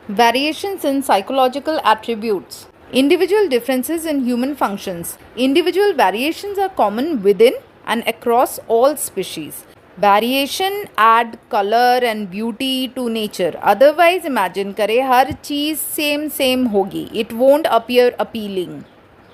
Variations in psychological attributes. Individual differences in human functions. Individual variations are common within and across all species. Variation add color and beauty to nature. Otherwise, imagine करें हर चीज़ same होगी. It won't appear appealing.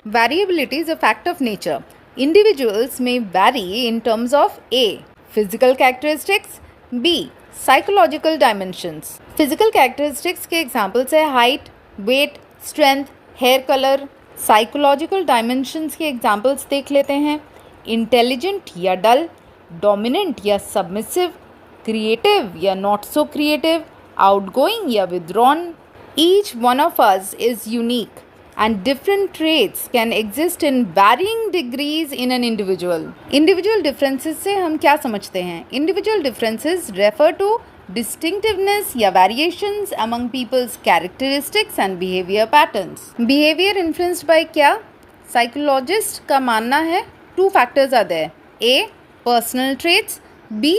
Variability is a fact of nature. Individuals may vary in terms of A. Physical characteristics, B. Psychological dimensions. Physical characteristics के examples है height, weight, strength, hair color. Psychological dimensions के examples देख लेते हैं intelligent या dull, dominant या submissive, creative या not so creative, outgoing या withdrawn. Each one of us is unique and different traits can exist in varying degrees in an individual. Individual differences से हम क्या समझते हैं? Individual differences refer to distinctiveness या variations among people's characteristics and behavior patterns. Behavior influenced by क्या? Psychologist का मानना है two factors are there. A. Personal traits. B.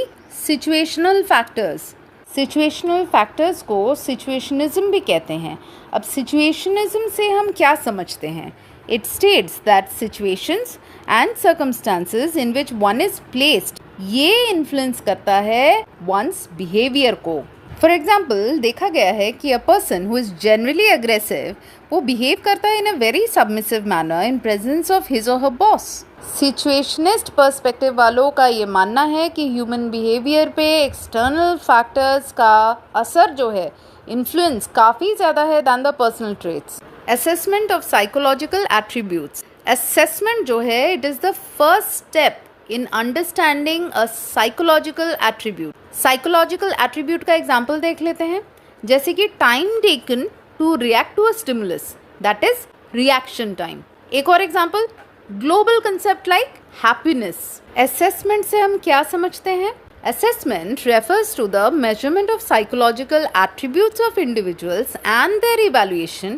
Situational factors. Situational factors को सिचुएशनिज्म भी कहते हैं. अब सिचुएशनिज्म से हम क्या समझते हैं? It states that situations and circumstances in which one is placed ये इन्फ्लुएंस करता है वंस बिहेवियर को. फॉर एग्जाम्पल देखा गया है कि a person who is generally aggressive वो बिहेव करता है in a very submissive manner in presence of his और हर बॉस. सिचुएशनिस्ट पर्सपेक्टिव वालों का ये मानना है कि ह्यूमन बिहेवियर पे एक्सटर्नल फैक्टर्स का असर जो है इन्फ्लुएंस काफ़ी ज़्यादा है than the personal traits. Assessment of psychological attributes. Assessment जो है it is the first step in understanding a psychological attribute. Psychological attribute का एग्जाम्पल देख लेते हैं जैसे कि time taken to react to a stimulus that is reaction time. एक और example global concept like happiness. Assessment से हम क्या समझते हैं? Assessment refers to the measurement of psychological attributes of individuals and their evaluation,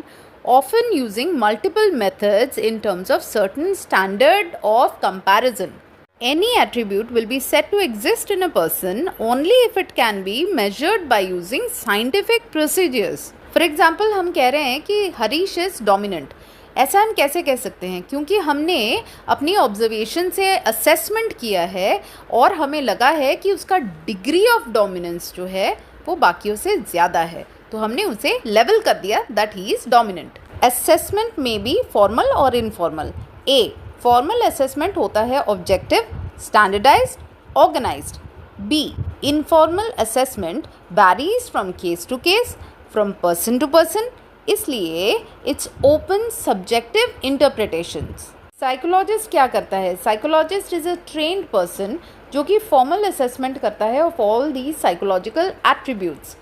often using multiple methods in terms of certain standard of comparison. Any attribute will be said to exist in a person only if it can be measured by using scientific procedures. For example, हम कह रहे हैं कि Harish is dominant. ऐसा हम कैसे कह सकते हैं? क्योंकि हमने अपनी ऑब्जर्वेशन से असेसमेंट किया है और हमें लगा है कि उसका डिग्री ऑफ डोमिनेंस जो है वो बाकियों से ज़्यादा है, तो हमने उसे लेवल कर दिया that he is dominant. Assessment में भी फॉर्मल और इनफॉर्मल. ए. फॉर्मल असेसमेंट होता है objective, standardised, organised. B. Informal assessment varies from case to case, from person to person, इसलिए it's open subjective interpretations. Psychologist क्या करता है? Psychologist is a trained person जो कि फॉर्मल असेसमेंट करता है of all the psychological attributes.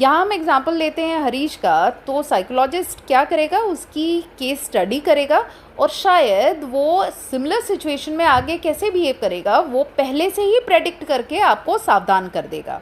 यहाँ हम एग्जांपल लेते हैं हरीश का, तो साइकोलॉजिस्ट क्या करेगा? उसकी केस स्टडी करेगा और शायद वो सिमिलर सिचुएशन में आगे कैसे बिहेव करेगा वो पहले से ही प्रेडिक्ट करके आपको सावधान कर देगा.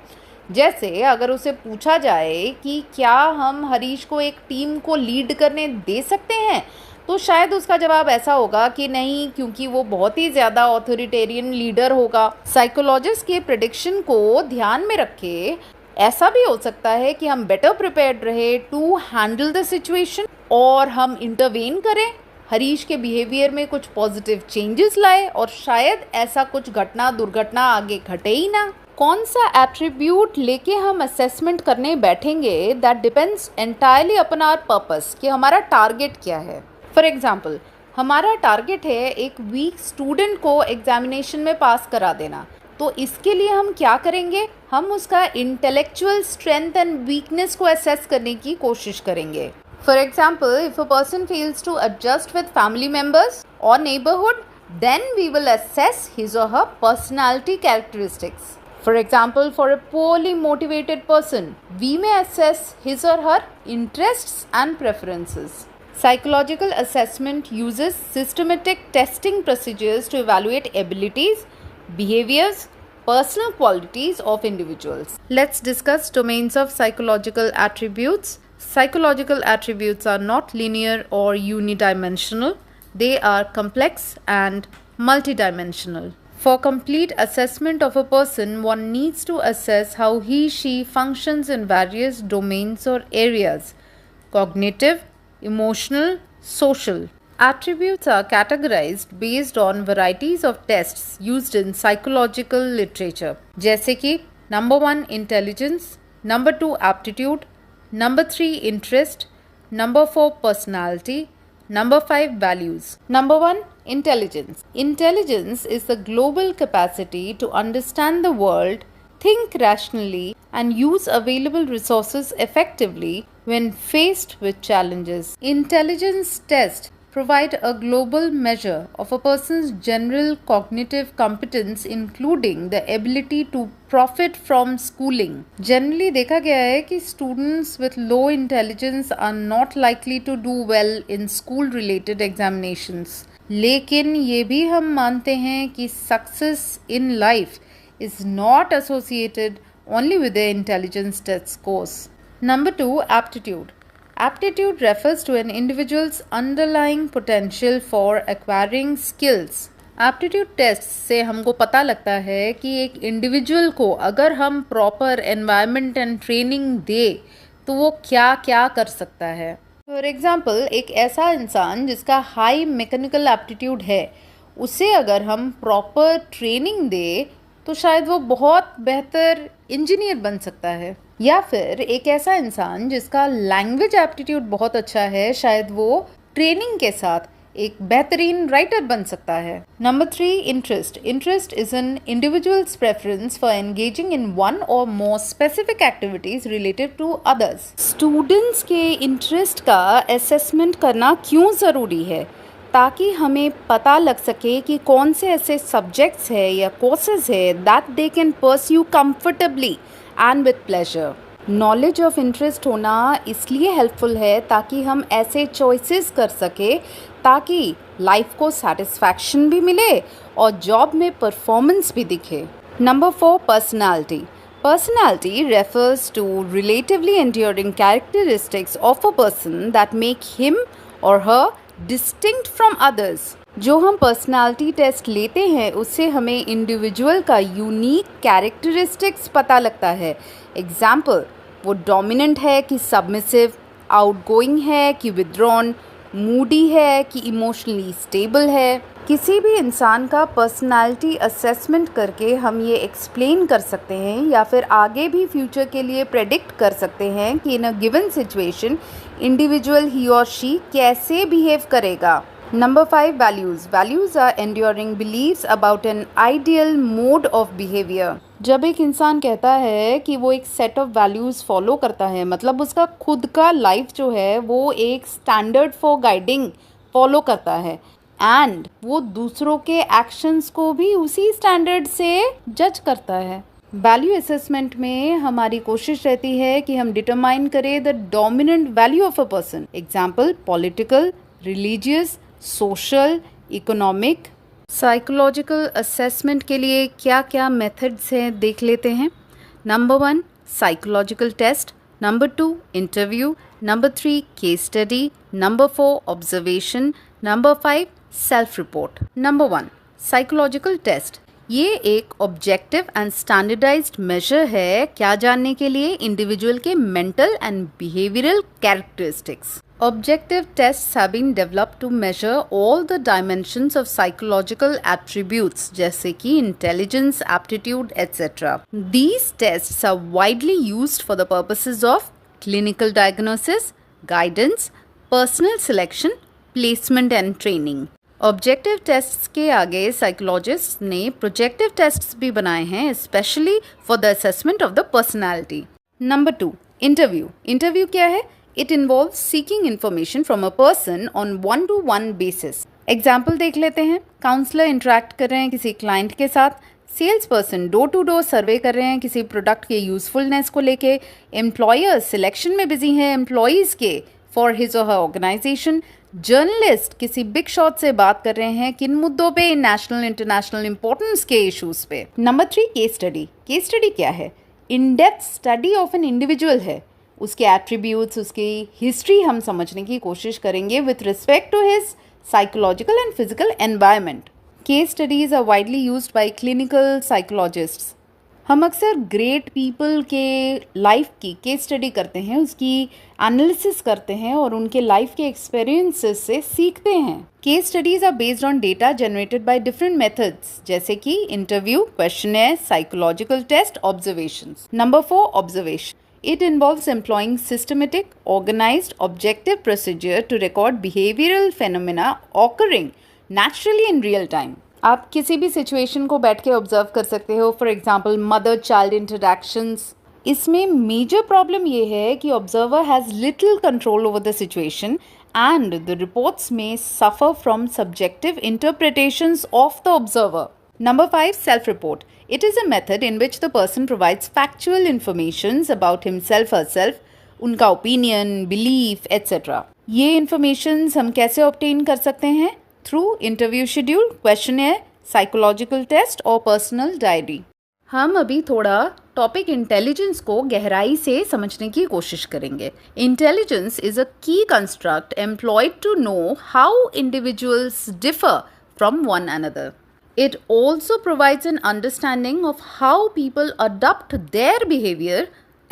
जैसे अगर उसे पूछा जाए कि क्या हम हरीश को एक टीम को लीड करने दे सकते हैं, तो शायद उसका जवाब ऐसा होगा कि नहीं, क्योंकि वो बहुत ही ज़्यादा ऑथोरिटेरियन लीडर होगा. साइकोलॉजिस्ट के प्रेडिक्शन को ध्यान में रखे ऐसा भी हो सकता है कि हम बेटर प्रिपेयर्ड रहे टू हैंडल द सिचुएशन और हम इंटरवेन करें, हरीश के बिहेवियर में कुछ पॉजिटिव चेंजेस लाए और शायद ऐसा कुछ दुर्घटना आगे घटे ही ना. कौन सा एट्रीब्यूट लेके हम असेसमेंट करने बैठेंगे that depends entirely upon our purpose कि हमारा टारगेट क्या है. फॉर एग्जांपल हमारा टारगेट है एक वीक स्टूडेंट को एग्जामिनेशन में पास करा देना, तो इसके लिए हम क्या करेंगे? हम उसका इंटेलेक्चुअल स्ट्रेंथ एंड वीकनेस को असेस करने की कोशिश करेंगे. For example if a person fails to adjust with family members और neighbourhood, then we will assess his or her personality characteristics. For example, for a poorly motivated person, we may assess his or her interests and preferences. Psychological assessment uses systematic testing procedures to evaluate abilities, behaviors, personal qualities of individuals. Let's discuss domains of psychological attributes. Psychological attributes are not linear or unidimensional. They are complex and multidimensional. For complete assessment of a person, one needs to assess how he/she functions in various domains or areas: cognitive, emotional, social. Attributes are categorized based on varieties of tests used in psychological literature. जैसे कि number 1 intelligence, number 2 aptitude, number 3 interest, number 4 personality, number 5 values. Number 1 intelligence. Intelligence is the global capacity to understand the world, think rationally, and use available resources effectively when faced with challenges. Intelligence tests provide a global measure of a person's general cognitive competence, including the ability to profit from schooling. Generally देखा गया है कि students with low intelligence are not likely to do well in school related examinations. लेकिन ये भी हम मानते हैं कि success in life is not associated only with the intelligence test scores. Number 2, aptitude. Aptitude refers to an individual's underlying potential for acquiring skills. Aptitude tests से हमको पता लगता है कि एक इंडिविजुअल को अगर हम प्रॉपर एनवायरनमेंट एंड ट्रेनिंग दे तो वो क्या क्या कर सकता है. फॉर एग्जाम्पल, एक ऐसा इंसान जिसका हाई मैकेनिकल एप्टीट्यूड है, उसे अगर हम प्रॉपर ट्रेनिंग दे तो शायद वो बहुत बेहतर इंजीनियर बन सकता है. या फिर एक ऐसा इंसान जिसका लैंग्वेज एप्टीट्यूड बहुत अच्छा है, शायद वो ट्रेनिंग के साथ एक बेहतरीन राइटर बन सकता है. Number 3, interest. Interest is an individual's preference for engaging in one और more specific activities related to others. Students के इंटरेस्ट का असेसमेंट करना क्यों ज़रूरी है? ताकि हमें पता लग सके कि कौन से ऐसे सब्जेक्ट्स है या कोर्सेज है that they can pursue comfortably and with pleasure. Knowledge of interest होना इसलिए हेल्पफुल है ताकि हम ऐसे चॉइसेस कर सके ताकि लाइफ को सेटिस्फैक्शन भी मिले और जॉब में परफॉर्मेंस भी दिखे. Number 4, personality. Personality refers to relatively enduring characteristics of a person that make him or her distinct from others. जो हम पर्सनालिटी टेस्ट लेते हैं उससे हमें इंडिविजुअल का यूनिक कैरेक्टरिस्टिक्स पता लगता है. एग्जाम्पल, वो डोमिनेंट है कि सबमिसिव, आउटगोइंग है कि विथड्रॉन, मूडी है कि इमोशनली स्टेबल है. किसी भी इंसान का पर्सनालिटी असेसमेंट करके हम ये एक्सप्लेन कर सकते हैं या फिर आगे भी फ्यूचर के लिए प्रेडिक्ट कर सकते हैं कि इन अ गिवन सिचुएशन इंडिविजुअल ही और शी कैसे बिहेव करेगा. Number 5, values. Values are enduring beliefs about an ideal mode of behavior. जब एक इंसान कहता है कि वो एक सेट ऑफ वैल्यूज़ फॉलो करता है, मतलब उसका खुद का लाइफ जो है वो एक स्टैंडर्ड फॉर गाइडिंग फॉलो करता है एंड वो दूसरों के एक्शंस को भी उसी स्टैंडर्ड से जज करता है. वैल्यू असेसमेंट में हमारी कोशिश रहती है कि हम डिटरमाइन करें the dominant value of a person. Example, political, religious, social, economic. Psychological assessment के लिए क्या क्या मेथड्स हैं देख लेते हैं. Number 1, psychological test. Number 2, interview. Number 3, case study. Number 4, observation. Number 5, self report. Number 1, psychological test. ये एक ऑब्जेक्टिव एंड स्टैंडर्डाइज्ड मेजर है क्या जानने के लिए इंडिविजुअल के mental and behavioural characteristics. Objective tests have been developed to measure all the dimensions of psychological attributes जैसे कि intelligence, aptitude, etc. These tests are widely used for the purposes of clinical diagnosis, guidance, personal selection, placement and training. Objective tests के आगे psychologists ने projective tests भी बनाए हैं especially for the assessment of the personality. Number 2, interview. Interview क्या है? It involves seeking information from a person on one-to-one basis. Example देख लेते हैं. काउंसलर इंटरेक्ट कर रहे हैं किसी क्लाइंट के साथ. Sales person door to door survey कर रहे हैं किसी प्रोडक्ट के यूजफुलनेस को लेके. एम्प्लॉयर सिलेक्शन में बिजी है एम्प्लॉयज़ के फॉर हिज और हर ऑर्गेनाइजेशन. जर्नलिस्ट किसी बिग शॉट से बात कर रहे हैं किन मुद्दों पे, नेशनल इंटरनेशनल इंपॉर्टेंस के इश्यूज पे. Number 3, case study. Case study क्या है? In depth study of an individual है. उसके एट्रीब्यूट्स, उसकी हिस्ट्री हम समझने की कोशिश करेंगे with respect to his psychological and physical environment. Case studies are widely used by clinical psychologists. हम अक्सर ग्रेट पीपल के लाइफ की केस स्टडी करते हैं, उसकी एनालिसिस करते हैं और उनके लाइफ के एक्सपीरियंसेस से सीखते हैं. Case studies are based on data generated by different methods, जैसे कि interview, questionnaire, psychological test, observations. Number 4, observation. It involves employing systematic, organized, objective procedure to record behavioral phenomena occurring naturally in real time. आप किसी भी situation को बैठ के observe कर सकते हो. For example mother child interactions. इसमें मेजर प्रॉब्लम ये है कि observer has little control over the situation and the reports में suffer from subjective interpretations of the observer. Number 5, self-report. It is a method in which the person provides factual informations about himself, herself, उनका opinion, belief, etc. ये informations हम कैसे obtain कर सकते हैं? Through interview schedule, questionnaire, psychological test और personal diary. हम अभी थोड़ा टॉपिक इंटेलिजेंस को गहराई से समझने की कोशिश करेंगे. Intelligence is a key construct employed to know how individuals differ from one another. It also provides an understanding of how people adopt their behavior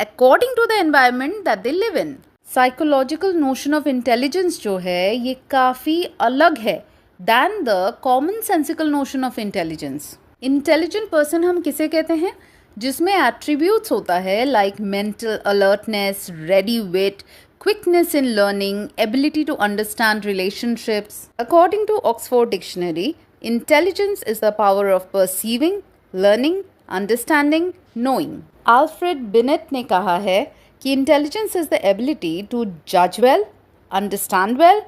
according to the environment that they live in. Psychological notion of intelligence जो है ये काफ़ी अलग है than the commonsensical notion of intelligence. Intelligent person हम किसे कहते हैं? जिसमें attributes होता है like mental alertness, ready wit, quickness in learning, ability to understand relationships. According to Oxford Dictionary, intelligence is the power of perceiving, learning, understanding, knowing. Alfred Binet ने कहा है कि intelligence is the ability to judge well, understand well,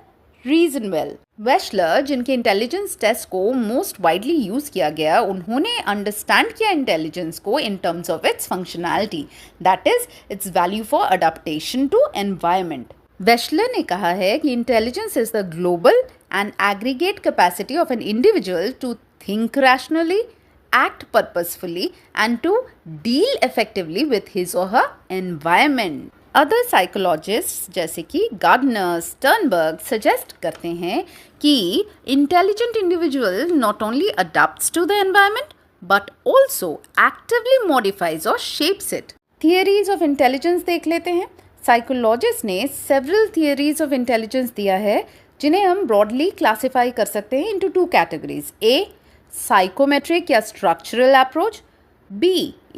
reason well. Wechsler, जिनके intelligence test को most widely use किया गया, उन्होंने understand किया इंटेलिजेंस को in terms of its functionality, that is its value for adaptation to environment. Wechsler ने कहा है कि intelligence is the global and aggregate capacity of an individual to think rationally, act purposefully and to deal effectively with his or her environment. Other psychologists जैसे कि gardener, Sternberg suggest करते हैं कि intelligent individual not only adapts to the environment but also actively modifies or shapes it. Theories of intelligence देख लेते हैं. Psychologists ने several theories of intelligence दिया है जिन्हें हम broadly classify कर सकते हैं into two categories. A, psychometric या structural approach. B,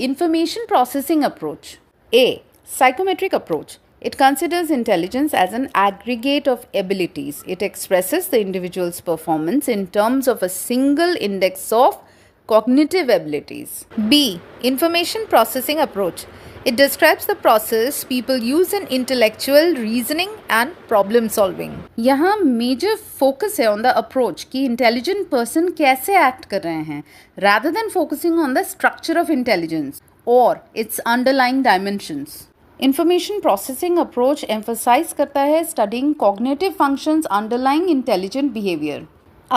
information processing approach. A, psychometric approach. It considers intelligence as an aggregate of abilities. It expresses the individual's performance in terms of a single index of cognitive abilities. B, information processing approach. It describes the process people use in intellectual reasoning and problem solving. यहाँ major focus है on the approach कि intelligent person कैसे act कर रहे हैं, rather than focusing on the structure of intelligence or its underlying dimensions. Information processing approach emphasize करता है studying cognitive functions underlying intelligent behavior.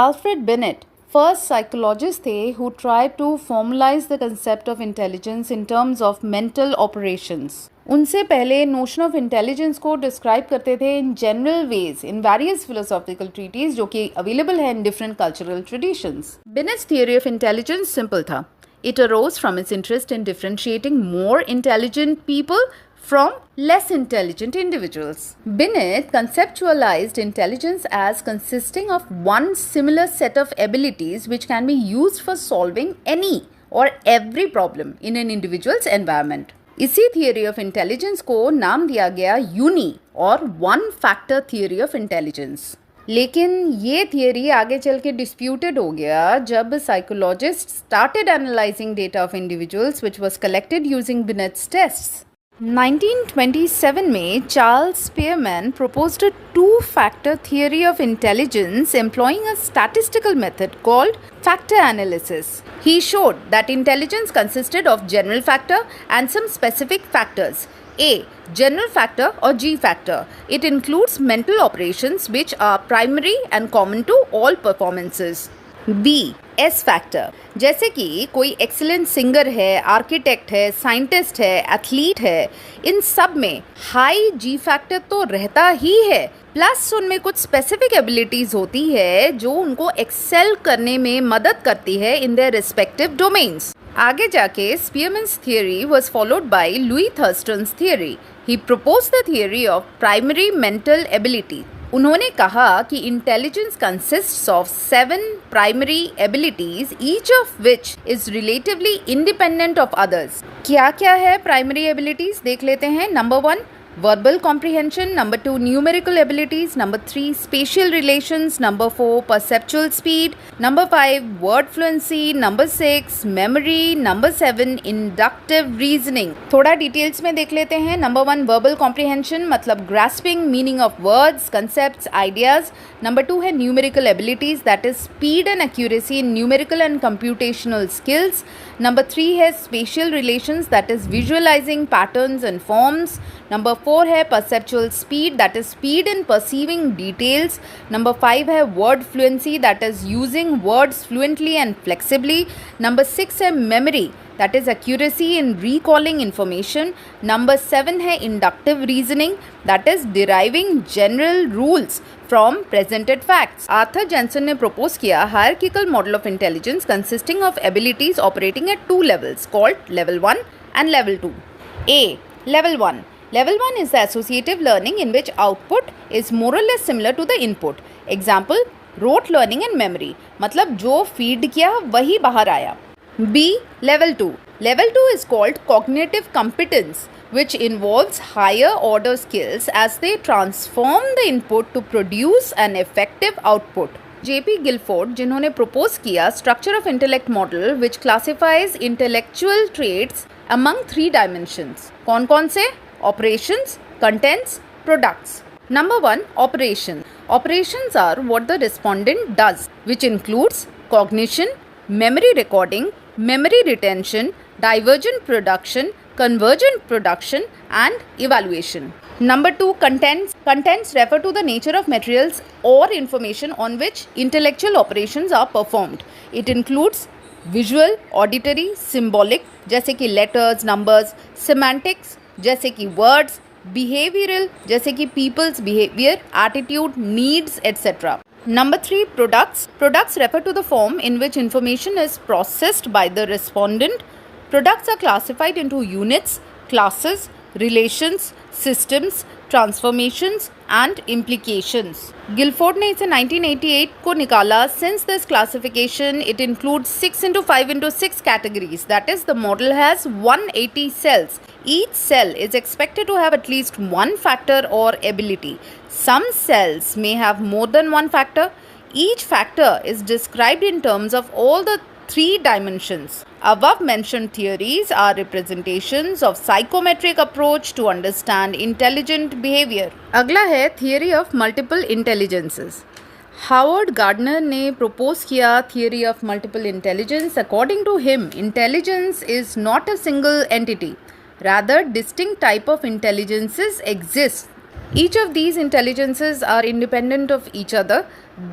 Alfred Binet first psychologist थे who tried to formalize the concept of intelligence in terms of mental operations. उनसे पहले notion of intelligence को describe करते थे in general ways in various philosophical treatises जो कि available है in different cultural traditions. Binet's theory of intelligence simple था. It arose from its interest in differentiating more intelligent people from less intelligent individuals. Binet conceptualized intelligence as consisting of one similar set of abilities which can be used for solving any or every problem in an individual's environment. इसी theory of intelligence को नाम दिया गया uni और one factor theory of intelligence. लेकिन ये theory आगे चल के डिस्प्यूटेड हो गया जब psychologist started analysing data of individuals which was collected using Binet's tests. 1927 में Charles Spearman proposed a two-factor theory of intelligence employing a statistical method called factor analysis. He showed that intelligence consisted of general factor and some specific factors. A, general factor or G factor. It includes mental operations which are primary and common to all performances. B S factor, जैसे कि कोई excellent singer है, architect है, scientist है, athlete है, इन सब में हाई जी फैक्टर तो रहता ही है, प्लस उनमें कुछ स्पेसिफिक एबिलिटीज होती है जो उनको एक्सेल करने में मदद करती है इन देयर रिस्पेक्टिव डोमेन्स। आगे जाके Spearman's theory was followed by Louis Thurstone's theory. He proposed the theory of primary mental ability. उन्होंने कहा कि intelligence consists of 7 primary abilities, each of which is relatively independent of others. क्या क्या है primary abilities, देख लेते हैं। Number 1 verbal comprehension, number 2 numerical abilities, number 3 spatial relations, number 4 perceptual speed, number 5 word fluency, number 6 memory, number 7 inductive reasoning। थोड़ा details में देख लेते हैं। नंबर 1 verbal comprehension मतलब grasping meaning of words, concepts, ideas। Number 2 है numerical abilities, that is speed and accuracy in numerical and computational skills। Number 3 है spatial relations, that is visualizing patterns and forms। Number 4 है perceptual speed, that is speed in perceiving details। Number 5 है word fluency, that is using words fluently and flexibly। Number 6 है memory, that is accuracy in recalling information। Number 7 है inductive reasoning, that is deriving general rules from presented facts। Arthur Jensen ने propose किया hierarchical model of intelligence consisting of abilities operating at 2 levels called level 1 and level 2। A. Level 1. Level 1 is the associative learning in which output is more or less similar to the input। Example, rote learning and memory, मतलब जो feed किया वही बाहर आया। B. Level 2. Level 2 is called cognitive competence, which involves higher order skills as they transform the input to produce an effective output। J.P. Guilford, जिन्होंने propose किया structure of intellect model which classifies intellectual traits among 3 dimensions। कौन कौन से? Operations, contents, products। Number 1 operation। Operations are what the respondent does, which includes cognition, memory recording, memory retention, divergent production, convergent production and evaluation। Number 2 contents। Contents refer to the nature of materials or information on which intellectual operations are performed। It includes visual, auditory, symbolic जैसे कि letters, numbers, semantics जैसे कि words, behavioural जैसे कि people's behaviour, attitude, needs etcetera. Number 3 products. Products refer to the form in which information is processed by the respondent. Products are classified into units, classes, relations, systems, transformations and implications। Guilford ने इसे 1988 को निकाला। Since this classification it includes 6 into 5 into 6 categories, that is the model has 180 cells। Each cell is expected to have at least one factor or ability। Some cells may have more than one factor। Each factor is described in terms of all the 3 dimensions। Above mentioned theories are representations of psychometric approach to understand intelligent behavior। अगला है theory of multiple intelligences। Howard Gardner ने propose किया theory of multiple intelligence। According to him, intelligence is not a single entity, rather distinct type of intelligences exist। Each of these intelligences are independent of each other।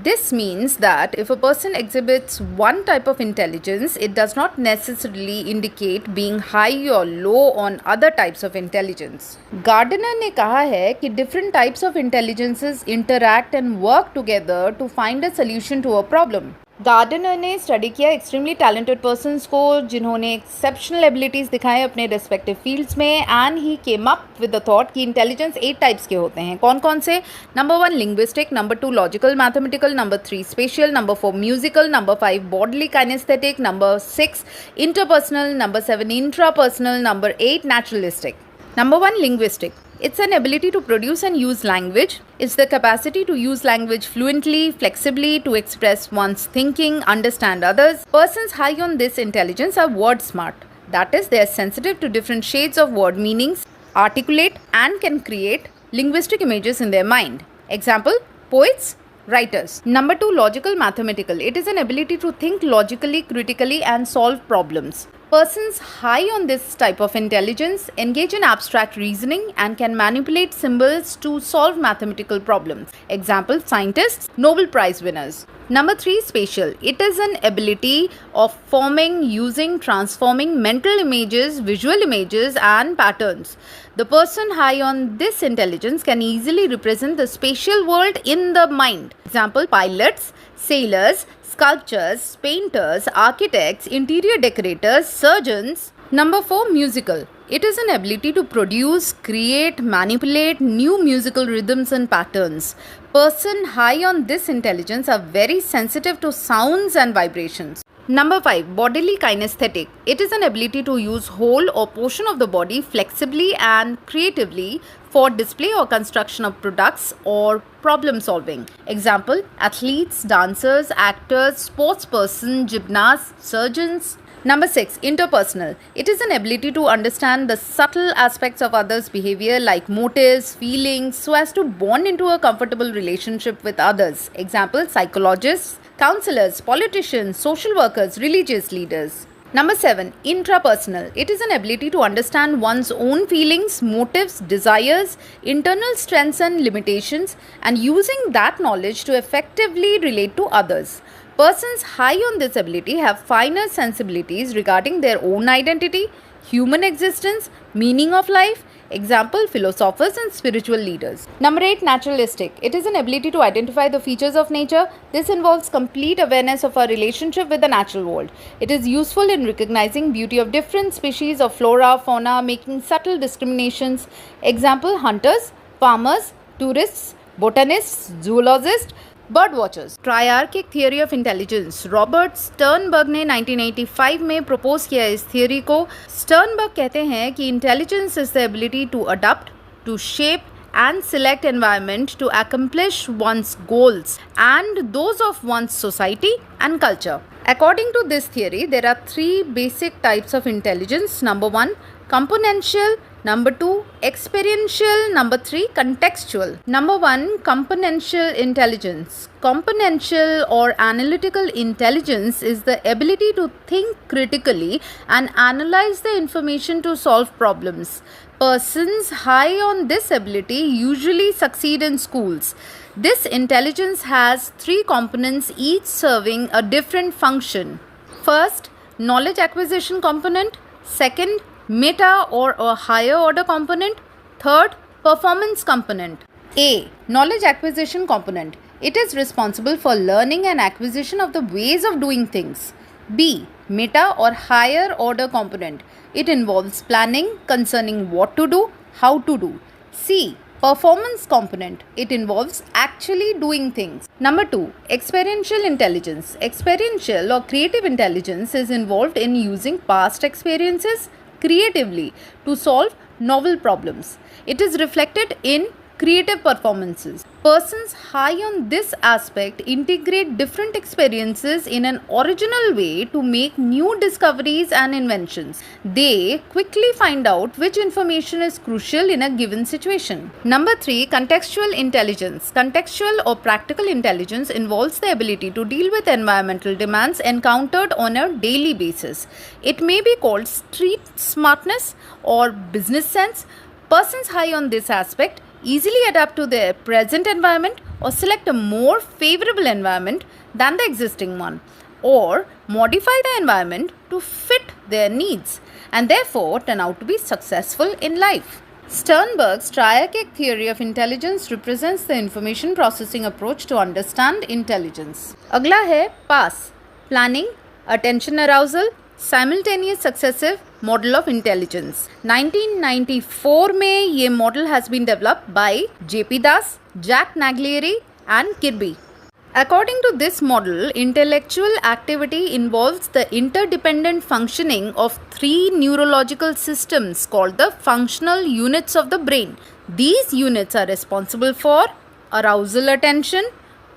This means that if a person exhibits one type of intelligence, it does not necessarily indicate being high or low on other types of intelligence। Gardner ने कहा है कि different types of intelligences interact and work together to find a solution to a problem। Gardner ने study किया extremely talented persons को जिन्होंने exceptional abilities दिखाए अपने रिस्पेक्टिव फील्ड्स में, and he came up with the thought कि intelligence 8 types के होते हैं। कौन कौन से? Number 1 linguistic, number 2 logical mathematical, number 3 spatial, number 4 musical, number 5 bodily kinesthetic, number 6 interpersonal, number 7 intrapersonal, number 8 naturalistic. Number 1 linguistic. It's an ability to produce and use language. It's the capacity to use language fluently, flexibly, to express one's thinking, understand others। Persons high on this intelligence are word smart. That is, they are sensitive to different shades of word meanings, articulate and can create linguistic images in their mind। Example, poets, writers। Number 2 logical mathematical। It is an ability to think logically, critically and solve problems। Persons high on this type of intelligence engage in abstract reasoning and can manipulate symbols to solve mathematical problems. Example, scientists, Nobel Prize winners. Number 3, spatial. It is an ability of forming, using, transforming mental images, visual images, and patterns. The person high on this intelligence can easily represent the spatial world in the mind. Example, pilots, sailors, sculptors, painters, architects, interior decorators, surgeons. Number 4, musical. It is an ability to produce, create, manipulate new musical rhythms and patterns. Person high on this intelligence are very sensitive to sounds and vibrations. Number 5, bodily kinesthetic. It is an ability to use whole or portion of the body flexibly and creatively for display or construction of products or problem solving. Example, athletes, dancers, actors, sportsperson, gymnasts, surgeons. Number 6, interpersonal. It is an ability to understand the subtle aspects of others' behavior like motives, feelings, so as to bond into a comfortable relationship with others. Example, psychologists, counselors, politicians, social workers, religious leaders. Number 7, intrapersonal. It is an ability to understand one's own feelings, motives, desires, internal strengths and limitations, and using that knowledge to effectively relate to others. Persons high on this ability have finer sensibilities regarding their own identity, human existence, meaning of life. Example, philosophers and spiritual leaders. Number 8, naturalistic. It is an ability to identify the features of nature. This involves complete awareness of our relationship with the natural world. It is useful in recognizing beauty of different species of flora, fauna, making subtle discriminations. Example, hunters, farmers, tourists, botanists, zoologists, bird watchers. Triarchic theory of intelligence. Robert Sternberg ने 1985 में propose किया इस theory को. Sternberg कहते हैं कि intelligence is the ability to adopt, to shape and select environment to accomplish one's goals and those of one's society and culture. According to this theory, there are 3 basic types of intelligence. Number 1, componential. Number 2, experiential. Number 3, contextual. Number 1, componential intelligence. Componential or analytical intelligence is the ability to think critically and analyze the information to solve problems. Persons high on this ability usually succeed in schools. This intelligence has 3 components, each serving a different function. First, knowledge acquisition component. Second, meta or a higher order component. Third, performance component. A, knowledge acquisition component. It is responsible for learning and acquisition of the ways of doing things. B, meta or higher order component. It involves planning concerning what to do, how to do. C, performance component. It involves actually doing things. Number 2, experiential intelligence. Experiential or creative intelligence is involved in using past experiences creatively to solve novel problems. It is reflected in creative performances. Persons high on this aspect integrate different experiences in an original way to make new discoveries and inventions. They quickly find out which information is crucial in a given situation. Number 3, contextual intelligence. Contextual or practical intelligence involves the ability to deal with environmental demands encountered on a daily basis. It may be called street smartness or business sense. Persons high on this aspect easily adapt to their present environment or select a more favorable environment than the existing one, or modify the environment to fit their needs and therefore turn out to be successful in life. Sternberg's triarchic theory of intelligence represents the information processing approach to understand intelligence. अगला है PASS, planning, attention arousal, simultaneous successive model of intelligence. 1994 में ये model has been developed by J.P. Das, Jack Naglieri and Kirby. According to this model, intellectual activity involves the interdependent functioning of 3 neurological systems called the functional units of the brain. These units are responsible for arousal attention,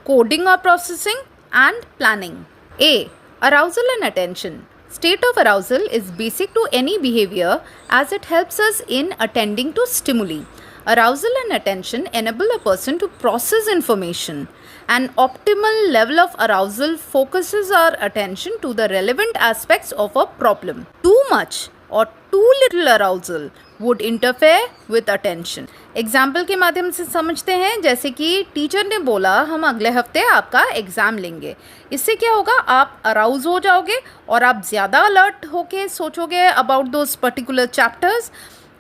coding or processing, and planning. A. Arousal and attention. State of arousal is basic to any behavior as it helps us in attending to stimuli. Arousal and attention enable a person to process information. An optimal level of arousal focuses our attention to the relevant aspects of a problem. Too much or too little arousal would interfere with attention. Example के माध्यम से समझते हैं, जैसे कि teacher ने बोला हम अगले हफ्ते आपका एग्ज़ाम लेंगे. इससे क्या होगा, आप अराउज हो जाओगे और आप ज़्यादा अलर्ट होके सोचोगे about those particular chapters.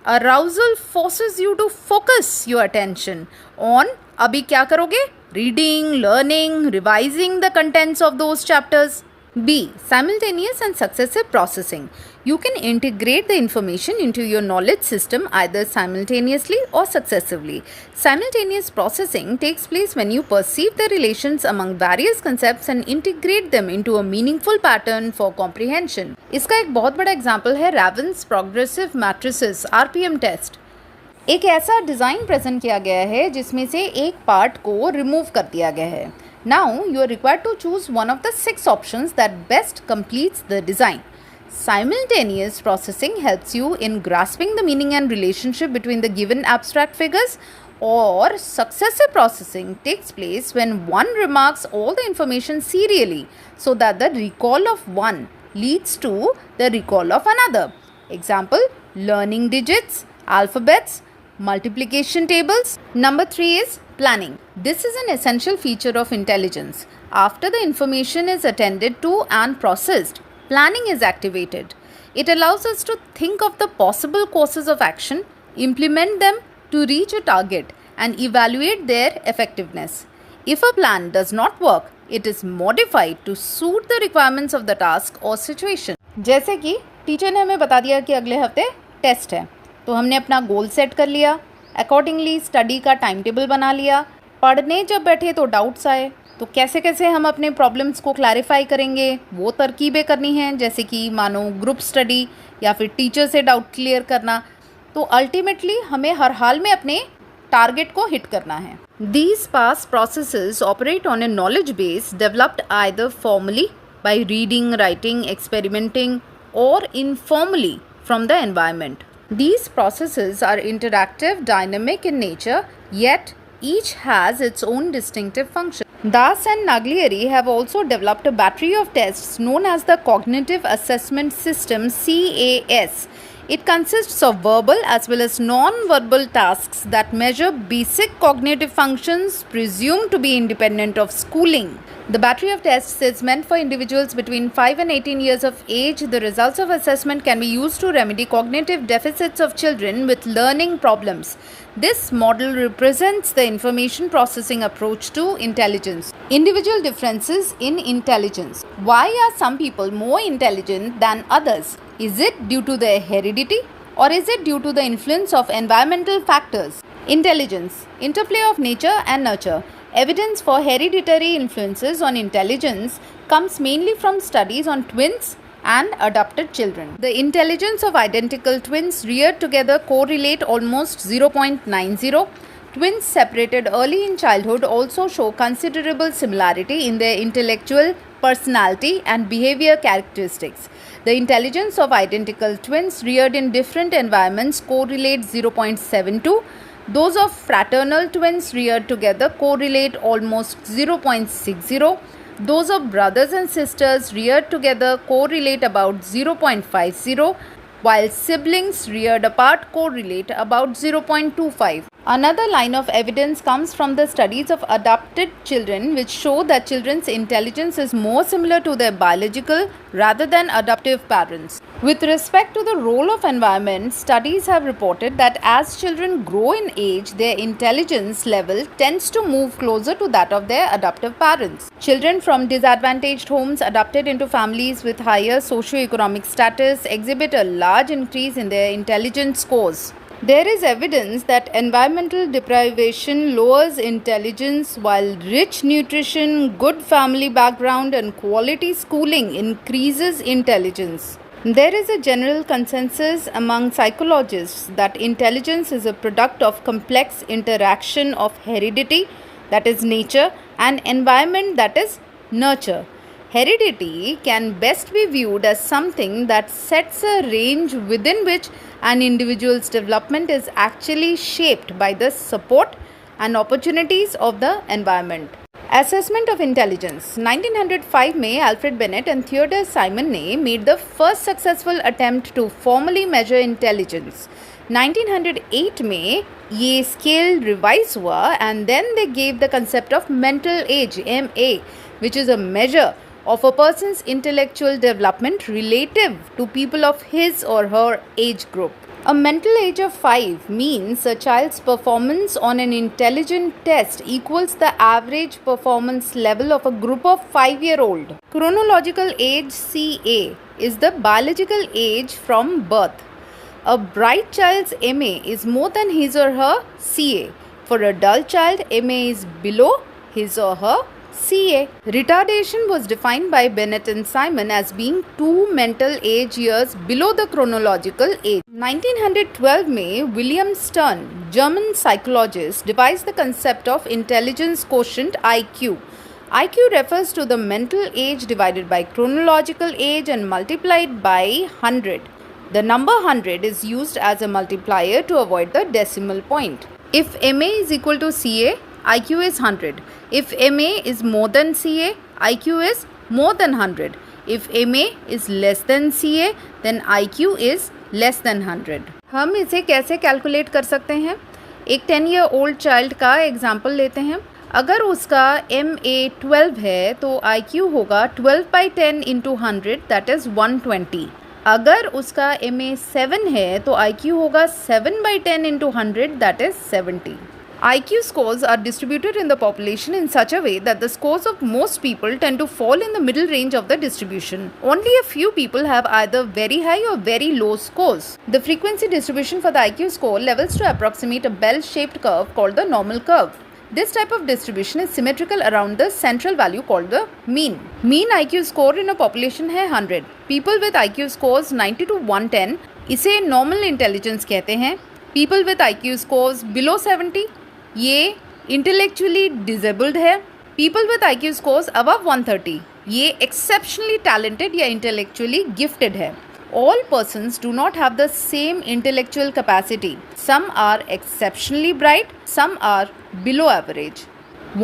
Arousal forces you to focus your attention on अभी क्या करोगे, reading, learning, revising the contents of those chapters. B. Simultaneous and successive processing. You can integrate the information into your knowledge system either simultaneously or successively. Simultaneous processing takes place when you perceive the relations among various concepts and integrate them into a meaningful pattern for comprehension. इसका एक बहुत बड़ा example है Raven's Progressive Matrices RPM test. एक ऐसा design present किया गया है जिसमें से एक पार्ट को रिमूव कर दिया गया है. Now you are required to choose one of the 6 options that best completes the design. Simultaneous processing helps you in grasping the meaning and relationship between the given abstract figures, or successive processing takes place when one remarks all the information serially so that the recall of one leads to the recall of another. Example, learning digits, alphabets, multiplication tables. Number 3 is planning. This is an essential feature of intelligence. After the information is attended to and processed, planning is activated. It allows us to think of the possible courses of action, implement them to reach a target, and evaluate their effectiveness. If a plan does not work, it is modified to suit the requirements of the task or situation. जैसे कि teacher ने हमें बता दिया कि अगले हफ्ते test है, तो हमने अपना गोल सेट कर लिया, अकॉर्डिंगली स्टडी का टाइम टेबल बना लिया. पढ़ने जब बैठे तो डाउट्स आए, तो कैसे कैसे हम अपने प्रॉब्लम्स को क्लैरिफाई करेंगे वो तरकीबें करनी हैं, जैसे कि मानो ग्रुप स्टडी या फिर टीचर से डाउट क्लियर करना. तो अल्टीमेटली हमें हर हाल में अपने टारगेट को हिट करना है. These past processes operate on a knowledge base developed either formally by reading, writing, experimenting, or informally from the environment. These processes are interactive, dynamic in nature, yet each has its own distinctive function. Das and Naglieri have also developed a battery of tests known as the Cognitive Assessment System CAS. It consists of verbal as well as non-verbal tasks that measure basic cognitive functions presumed to be independent of schooling. The battery of tests is meant for individuals between 5 and 18 years of age. The results of assessment can be used to remedy cognitive deficits of children with learning problems. This model represents the information processing approach to intelligence. Individual differences in intelligence. Why are some people more intelligent than others? Is it due to their heredity or is it due to the influence of environmental factors? Intelligence. Interplay of nature and nurture. Evidence for hereditary influences on intelligence comes mainly from studies on twins and adopted children. The intelligence of identical twins reared together correlate almost 0.90. Twins separated early in childhood also show considerable similarity in their intellectual, personality, and behavior characteristics. The intelligence of identical twins reared in different environments correlate 0.72. Those of fraternal twins reared together correlate almost 0.60. Those of brothers and sisters reared together correlate about 0.50, while siblings reared apart correlate about 0.25. Another line of evidence comes from the studies of adopted children, which show that children's intelligence is more similar to their biological rather than adoptive parents. With respect to the role of environment, studies have reported that as children grow in age, their intelligence level tends to move closer to that of their adoptive parents. Children from disadvantaged homes adopted into families with higher socioeconomic status exhibit a large increase in their intelligence scores. There is evidence that environmental deprivation lowers intelligence, while rich nutrition, good family background, and quality schooling increases intelligence. There is a general consensus among psychologists that intelligence is a product of complex interaction of heredity, that is nature, and environment, that is nurture. Heredity can best be viewed as something that sets a range within which an individual's development is actually shaped by the support and opportunities of the environment. Assessment of intelligence. 1905 में Alfred Bennett and Theodore Simon ने made the first successful attempt to formally measure intelligence. 1908 में ये scale revise हुआ and then they gave the concept of mental age MA, which is a measure of a person's intellectual development relative to people of his or her age group. A mental age of 5 means a child's performance on an intelligence test equals the average performance level of a group of 5-year-old. Chronological age CA is the biological age from birth. A bright child's MA is more than his or her CA. For a dull child, MA is below his or her CA. Retardation was defined by Bennett and Simon as being 2 mental age years below the chronological age. 1912 में William Stern, German psychologist, devised the concept of intelligence quotient IQ. IQ refers to the mental age divided by chronological age and multiplied by 100. The number 100 is used as a multiplier to avoid the decimal point. If MA is equal to CA, IQ is 100. If MA is more than CA, IQ is more than 100. If MA is less than CA, then IQ is less than 100. हम इसे कैसे calculate कर सकते हैं? एक 10-year-old child का example लेते हैं. अगर उसका MA 12 है तो IQ होगा 12/10 into 100, that is 120. अगर उसका MA 7 है तो IQ होगा 7/10 into 100, that is 70. IQ scores are distributed in the population in such a way that the scores of most people tend to fall in the middle range of the distribution. Only a few people have either very high or very low scores. The frequency distribution for the IQ score levels to approximate a bell-shaped curve called the normal curve. This type of distribution is symmetrical around the central value called the mean. Mean IQ score in a population है 100. People with IQ scores 90 to 110, इसे normal intelligence कहते हैं. People with IQ scores below 70, ये intellectually disabled है. People with IQ scores above 130, ये exceptionally talented या intellectually gifted है. All persons do not have the same intellectual capacity. Some are exceptionally bright, some are below average.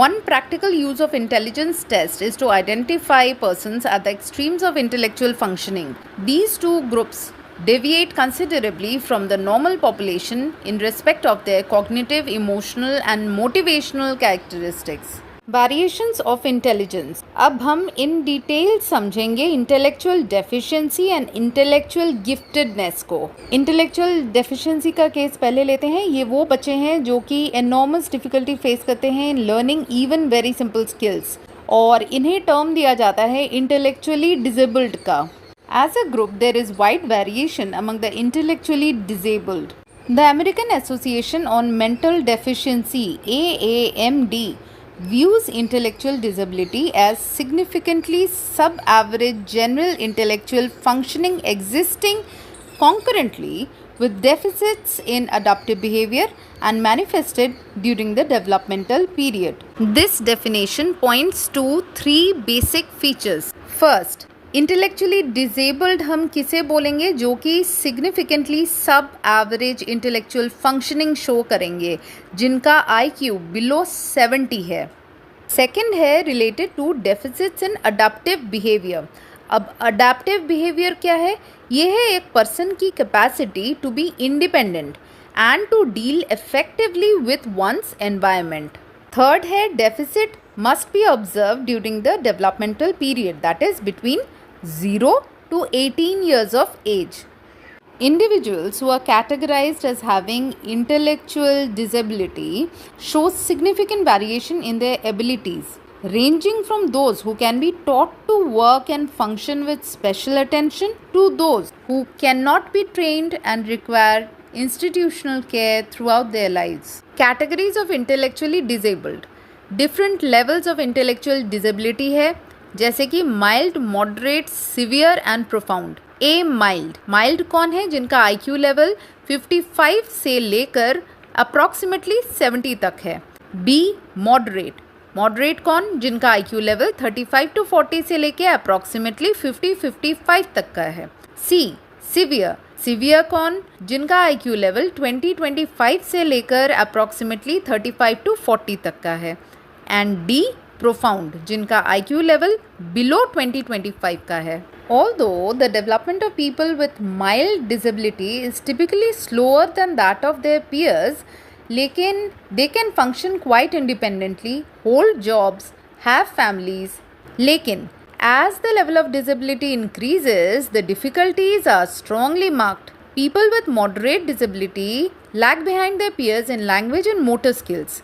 One practical use of intelligence test is to identify persons at the extremes of intellectual functioning. These two groups deviate considerably from the normal population in respect of their cognitive, emotional and motivational characteristics. Variations of intelligence. अब हम in detail समझेंगे intellectual deficiency and intellectual giftedness को. Intellectual deficiency का case पहले लेते हैं. ये वो बच्चे हैं जो कि enormous difficulty face करते हैं in learning even very simple skills, और इन्हें term दिया जाता है intellectually disabled का. As a group, there is wide variation among the intellectually disabled. The American Association on Mental Deficiency (AAMD) views intellectual disability as significantly sub-average general intellectual functioning existing concurrently with deficits in adaptive behavior and manifested during the developmental period. This definition points to 3 basic features. First, intellectually disabled हम किसे बोलेंगे? जो कि significantly सब average intellectual functioning show करेंगे, जिनका IQ below 70 है. Second है related to deficits in adaptive behaviour. अब अडेप्टिव बिहेवियर क्या है? ये है एक पर्सन की capacity to be independent and to deal effectively with one's environment. Third है deficit must be observed during the developmental period, that is between 0 to 18 years of age. Individuals who are categorized as having intellectual disability show significant variation in their abilities, ranging from those who can be taught to work and function with special attention to those who cannot be trained and require institutional care throughout their lives. Categories of intellectually disabled. Different levels of intellectual disability है, जैसे कि mild, moderate, severe and profound. A mild कौन है? जिनका IQ level 55 से लेकर approximately 70 तक है. बी मॉडरेट मॉडरेट कौन? जिनका IQ लेवल 35 to 40 से लेके अप्रॉक्सीमेटली 50-55 तक का है। सी सिवियर, सिवियर कौन? जिनका IQ लेवल 20-25 से लेकर अप्रॉक्सीमेटली 35 to 40 तक का है। एंड डी प्रोफाउंड, जिनका IQ लेवल बिलो 20-25 का है। Although the development of people with mild disability is typically slower than that of their peers, लेकिन they can function quite independently, hold jobs, have families. लेकिन as the level of disability increases, the difficulties are strongly marked. People with moderate disability lag behind their peers in language and motor skills.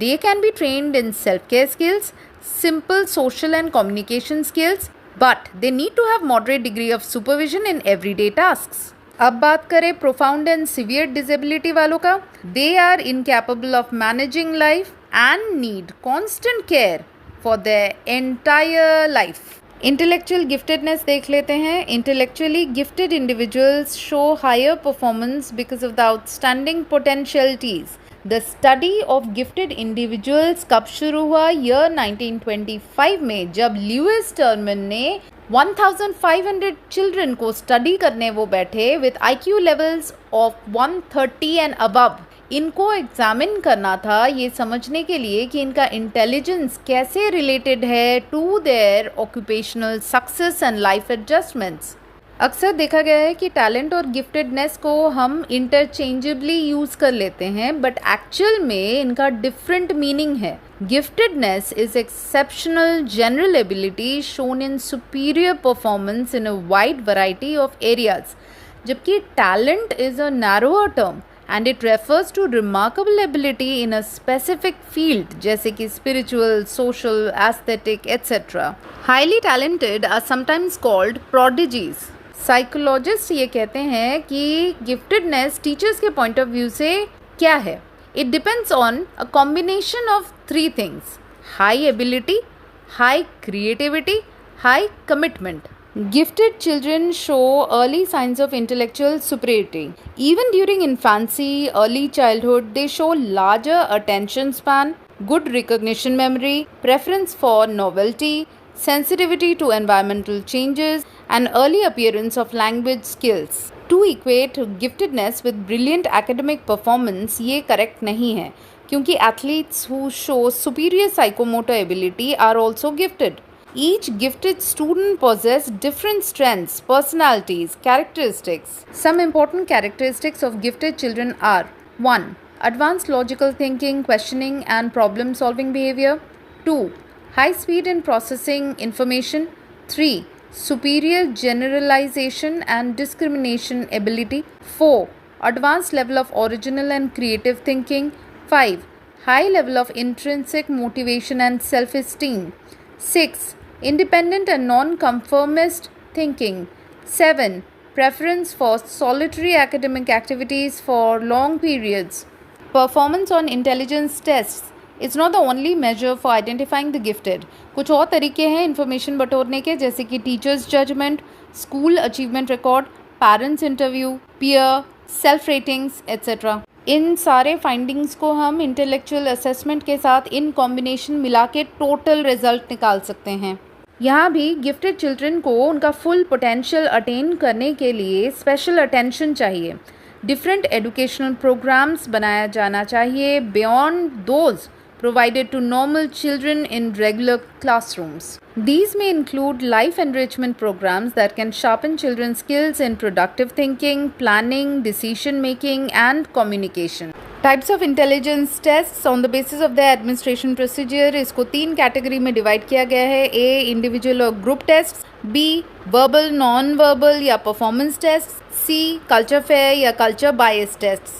They can be trained in self-care skills, simple social and communication skills, but they need to have moderate degree of supervision in everyday tasks. अब बात करें profound and severe disability वालों का, they are incapable of managing life and need constant care for their entire life. Intellectual giftedness देख लेते हैं. Intellectually gifted individuals show higher performance because of the outstanding potentialities. The study of gifted individuals कब शुरू हुआ? Year 1925 में, जब Lewis Terman ने 1500 children को स्टडी करने वो बैठे with IQ levels of 130 and above. इनको एग्जामिन करना था ये समझने के लिए कि इनका इंटेलिजेंस कैसे रिलेटेड है to their occupational success and life adjustments. अक्सर देखा गया है कि टैलेंट और गिफ्टेडनेस को हम इंटरचेंजेबली यूज़ कर लेते हैं, बट एक्चुअल में इनका डिफरेंट मीनिंग है. Giftedness is exceptional general ability shown in superior performance in a wide variety of areas, जबकि talent is a narrower term and it refers to remarkable ability in a specific field जैसे कि spiritual, social, aesthetic, etc. Highly talented are sometimes called prodigies. Psychologists ये कहते हैं कि giftedness teachers के point of view से क्या है? It depends on a combination of three things: high ability, high creativity, high commitment. Gifted children show early signs of intellectual superiority. Even during infancy, early childhood, they show larger attention span, good recognition memory, preference for novelty, sensitivity to environmental changes, and early appearance of language skills. To equate giftedness with brilliant academic performance ये correct नहीं है, क्योंकि athletes who show superior psychomotor ability are also gifted. Each gifted student possesses different strengths, personalities, characteristics. Some important characteristics of gifted children are: 1. Advanced logical thinking, questioning and problem-solving behavior. 2. High speed in processing information. 3. Superior generalization and discrimination ability. 4. Advanced level of original and creative thinking. 5. High level of intrinsic motivation and self-esteem. 6. Independent and non-conformist thinking. 7. Preference for solitary academic activities for long periods. Performance on intelligence tests is not the only measure for identifying the gifted. कुछ और तरीके हैं information बटोरने के, जैसे कि teachers judgement, school achievement record, parents interview, peer, self ratings etcetera. इन सारे फाइंडिंग्स को हम इंटेलेक्चुअल असेसमेंट के साथ इन कॉम्बिनेशन मिला के टोटल रिजल्ट निकाल सकते हैं. यहाँ भी गिफ्टेड चिल्ड्रन को उनका फुल पोटेंशियल अटेन करने के लिए स्पेशल अटेंशन चाहिए. डिफरेंट एजुकेशनल प्रोग्राम्स बनाया जाना चाहिए beyond those provided to normal children in regular classrooms. These may include life enrichment programs that can sharpen children's skills in productive thinking, planning, decision making, and communication. Types of intelligence tests on the basis of their administration procedure. इसको 3 category में divide किया गया है. A. Individual और group tests. B. Verbal, non-verbal या performance tests. C. Culture fair या culture bias tests.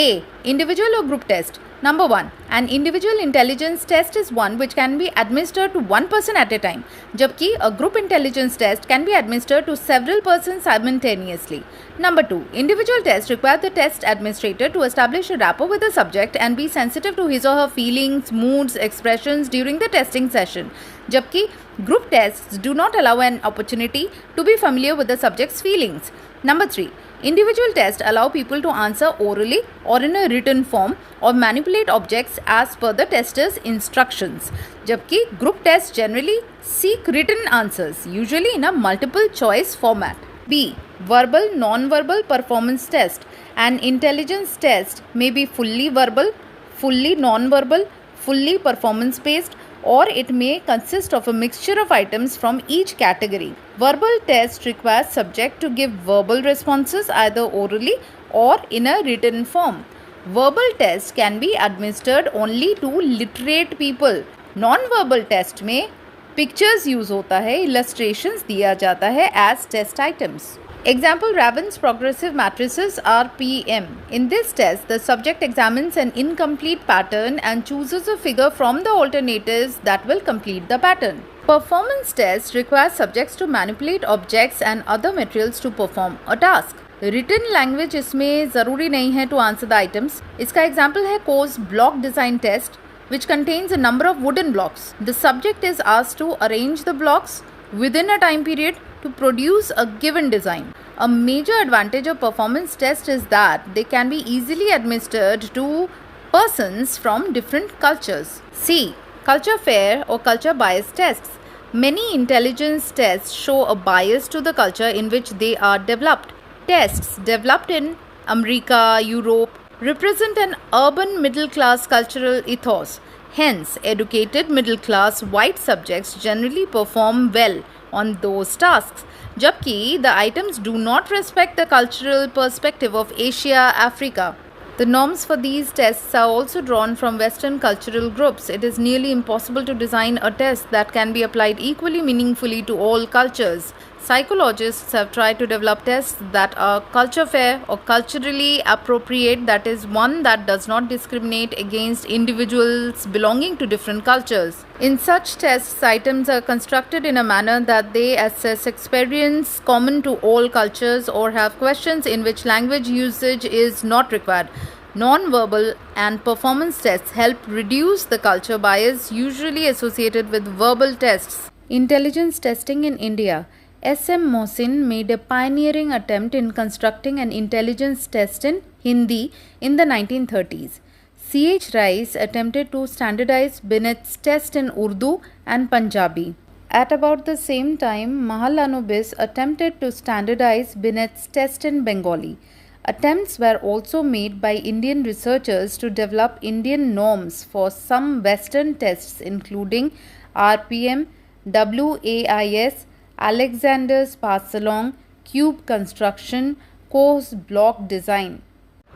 A. Individual or group test. Number 1. An individual intelligence test is one which can be administered to one person at a time, जबकि a group intelligence test can be administered to several persons simultaneously. Number 2. Individual tests require the test administrator to establish a rapport with the subject and be sensitive to his or her feelings, moods, expressions during the testing session, जबकि group tests do not allow an opportunity to be familiar with the subject's feelings. Number 3. Individual tests allow people to answer orally or in a written form or manipulate objects as per the tester's instructions. जबकि group tests generally seek written answers, usually in a multiple choice format. B. Verbal non-verbal performance test. An intelligence test may be fully verbal, fully non-verbal, fully performance-based, or it may consist of a mixture of items from each category. Verbal test requires subject to give verbal responses either orally or in a written form. Verbal test can be administered only to literate people. Non-verbal test में pictures use होता है, illustrations दिया जाता है as test items. Example, Raven's progressive matrices RPM. In this test, the subject examines an incomplete pattern and chooses a figure from the alternatives that will complete the pattern. Performance tests require subjects to manipulate objects and other materials to perform a task. Written language इसमें ज़रूरी नहीं है to answer the items. इसका example है Coe's block design test, which contains a number of wooden blocks. The subject is asked to arrange the blocks within a time period to produce a given design. A major advantage of performance tests is that they can be easily administered to persons from different cultures. C. Culture fair or culture bias tests. Many intelligence tests show a bias to the culture in which they are developed. Tests developed in America, Europe represent an urban middle class cultural ethos. Hence, educated middle class white subjects generally perform well on those tasks. Jabki the items do not respect the cultural perspective of Asia, Africa. The norms for these tests are also drawn from Western cultural groups. It is nearly impossible to design a test that can be applied equally meaningfully to all cultures. Psychologists have tried to develop tests that are culture fair or culturally appropriate, that is, one that does not discriminate against individuals belonging to different cultures. In such tests, items are constructed in a manner that they assess experience common to all cultures or have questions in which language usage is not required. Non-verbal and performance tests help reduce the culture bias usually associated with verbal tests. Intelligence testing in India. S.M. Mohsin made a pioneering attempt in constructing an intelligence test in Hindi in the 1930s. C.H. Rice attempted to standardize Binet's test in Urdu and Punjabi. At about the same time, Mahalanobis attempted to standardize Binet's test in Bengali. Attempts were also made by Indian researchers to develop Indian norms for some Western tests including RPM, WAIS, Alexander's pass-along, cube construction, Coe's block design.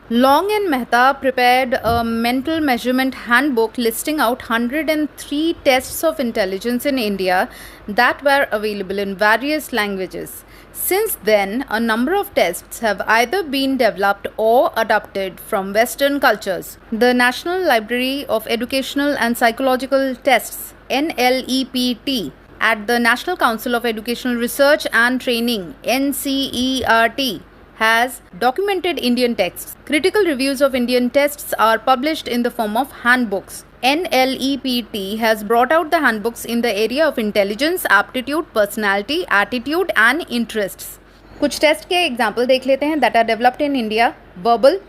Long and Mehta prepared a mental measurement handbook listing out 103 tests of intelligence in India that were available in various languages. Since then, a number of tests have either been developed or adopted from Western cultures. The National Library of Educational and Psychological Tests, NLEPT, at the National Council of Educational Research and Training, NCERT, has documented Indian texts. Critical reviews of Indian tests are published in the form of handbooks. NLEPT has brought out the handbooks in the area of intelligence, aptitude, personality, attitude and interests. कुछ test के example देख लेते हैं that are developed in India. Verbal,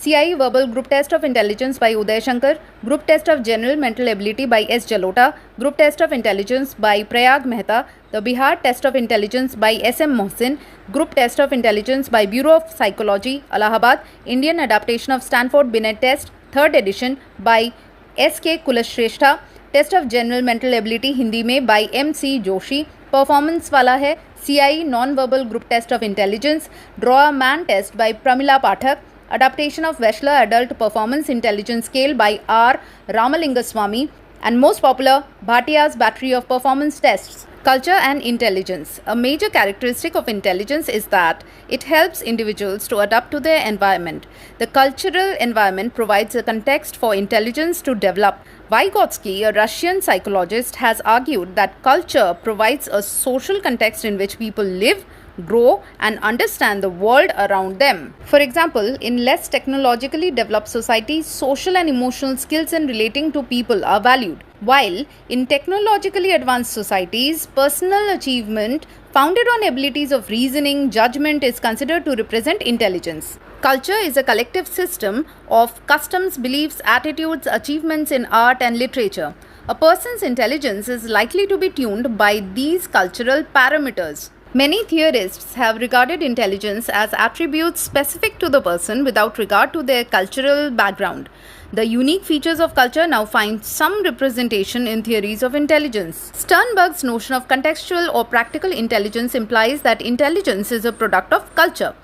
CIE Verbal Group Test of Intelligence by Uday Shankar, Group Test of General Mental Ability by S. Jalota, Group Test of Intelligence by Prayag Mehta, the Bihar Test of Intelligence by S.M. Mohsin, Group Test of Intelligence by Bureau of Psychology, Allahabad, Indian Adaptation of Stanford Binet Test, 3rd edition by S.K. Kulashrestha, Test of General Mental Ability Hindi में by M.C. Joshi, Performance वाला है CIE Non-Verbal Group Test of Intelligence, Draw a Man Test by Pramila Pathak, Adaptation of Wechsler Adult Performance Intelligence Scale by R. Ramalingaswamy, and most popular, Bhatia's Battery of Performance Tests. Culture and intelligence. A major characteristic of intelligence is that it helps individuals to adapt to their environment. The cultural environment provides a context for intelligence to develop. Vygotsky, a Russian psychologist, has argued that culture provides a social context in which people live, grow, and understand the world around them. For example, in less technologically developed societies, social and emotional skills in relating to people are valued, while in technologically advanced societies, personal achievement founded on abilities of reasoning, judgment is considered to represent intelligence. Culture is a collective system of customs, beliefs, attitudes, achievements in art and literature. A person's intelligence is likely to be tuned by these cultural parameters. Many theorists have regarded intelligence as attributes specific to the person without regard to their cultural background. The unique features of culture now find some representation in theories of intelligence. Sternberg's notion of contextual or practical intelligence implies that intelligence is a product of culture.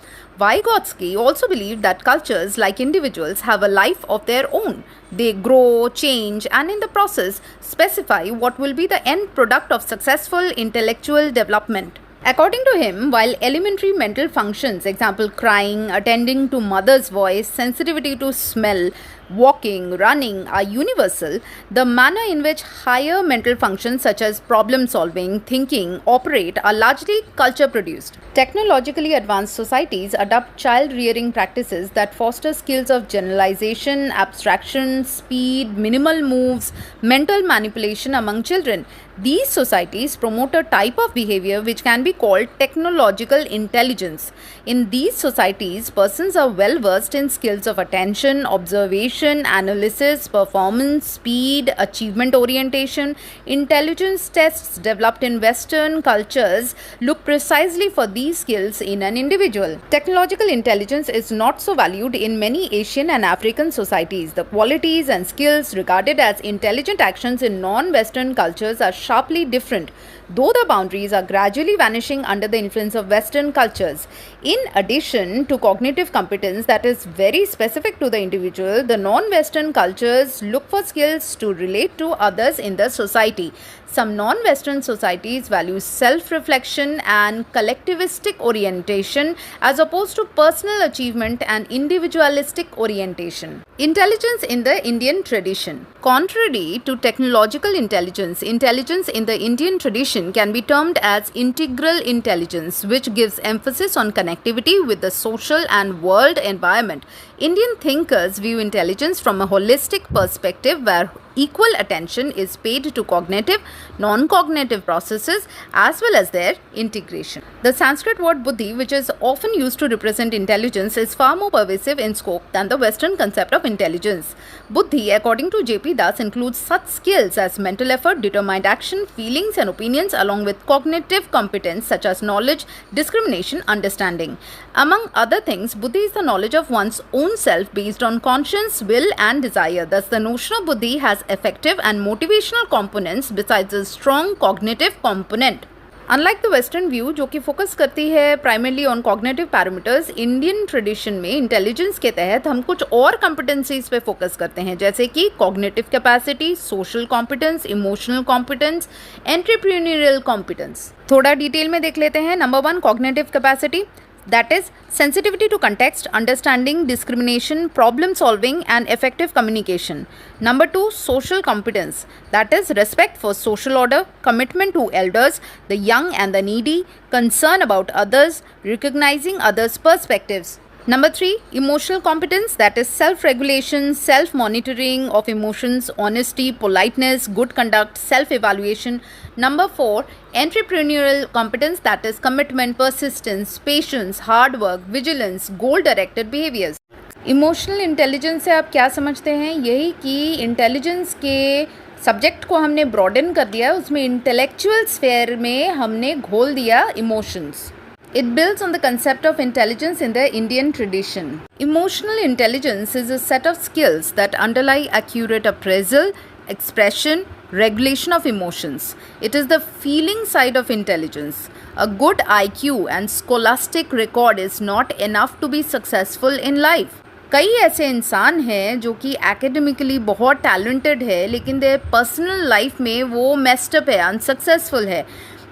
Vygotsky also believed that cultures, like individuals, have a life of their own. They grow, change, and in the process specify what will be the end product of successful intellectual development. According to him, while elementary mental functions, example crying, attending to mother's voice, sensitivity to smell, walking, running, are universal, the manner in which higher mental functions such as problem solving, thinking, operate are largely culture produced. Technologically advanced societies adopt child rearing practices that foster skills of generalization, abstraction, speed, minimal moves, mental manipulation among children. These societies promote a type of behavior which can be called technological intelligence. In these societies, persons are well versed in skills of attention, observation, analysis, performance, speed, achievement orientation. Intelligence tests developed in Western cultures look precisely for these skills in an individual. Technological intelligence is not so valued in many Asian and African societies. The qualities and skills regarded as intelligent actions in non-Western cultures are sharply different, though the boundaries are gradually vanishing under the influence of Western cultures. In addition to cognitive competence that is very specific to the individual, the non-Western cultures look for skills to relate to others in the society. Some non-Western societies value self-reflection and collectivistic orientation as opposed to personal achievement and individualistic orientation. Intelligence in the Indian tradition. Contrary to technological intelligence, intelligence in the Indian tradition can be termed as integral intelligence, which gives emphasis on connectivity with the social and world environment. Indian thinkers view intelligence from a holistic perspective where equal attention is paid to cognitive, non-cognitive processes as well as their integration. The Sanskrit word buddhi, which is often used to represent intelligence, is far more pervasive in scope than the Western concept of intelligence. Buddhi, according to J.P. Das, includes such skills as mental effort, determined action, feelings and opinions, along with cognitive competence such as knowledge, discrimination, understanding. Among other things, buddhi is the knowledge of one's own self based on conscience, will and desire. Thus, the notion of buddhi has effective and motivational components besides a strong cognitive component. Unlike the western view जो कि focus करती है primarily on cognitive parameters, Indian tradition में intelligence के तहत हम कुछ और कंपिटेंसीज पे फोकस करते हैं, जैसे कि cognitive capacity, social competence, emotional competence, entrepreneurial competence. थोड़ा डिटेल में देख लेते हैं. Number 1, cognitive capacity. That is sensitivity to context, understanding, discrimination, problem solving and effective communication. Number 2, social competence. That is respect for social order, commitment to elders, the young and the needy, concern about others, recognizing others' perspectives. Number 3, emotional competence. That is self-regulation, self-monitoring of emotions, honesty, politeness, good conduct, self-evaluation. Number 4, entrepreneurial competence. That is commitment, persistence, patience, hard work, vigilance, goal-directed behaviors. Emotional intelligence से आप क्या समझते हैं? यही कि intelligence के subject को हमने ब्रॉडन कर दिया, उसमें इंटेलेक्चुअल स्फेयर में हमने घोल दिया emotions. It builds on the concept of intelligence in the Indian tradition. Emotional intelligence is a set of skills that underlie accurate appraisal, expression, regulation of emotions. It is the feeling side of intelligence. A good IQ and scholastic record is not enough to be successful in life. कई ऐसे इंसान हैं जो कि academically बहुत talented है, लेकिन their personal life में वो मेस्ड अप है, अनसक्सेसफुल है.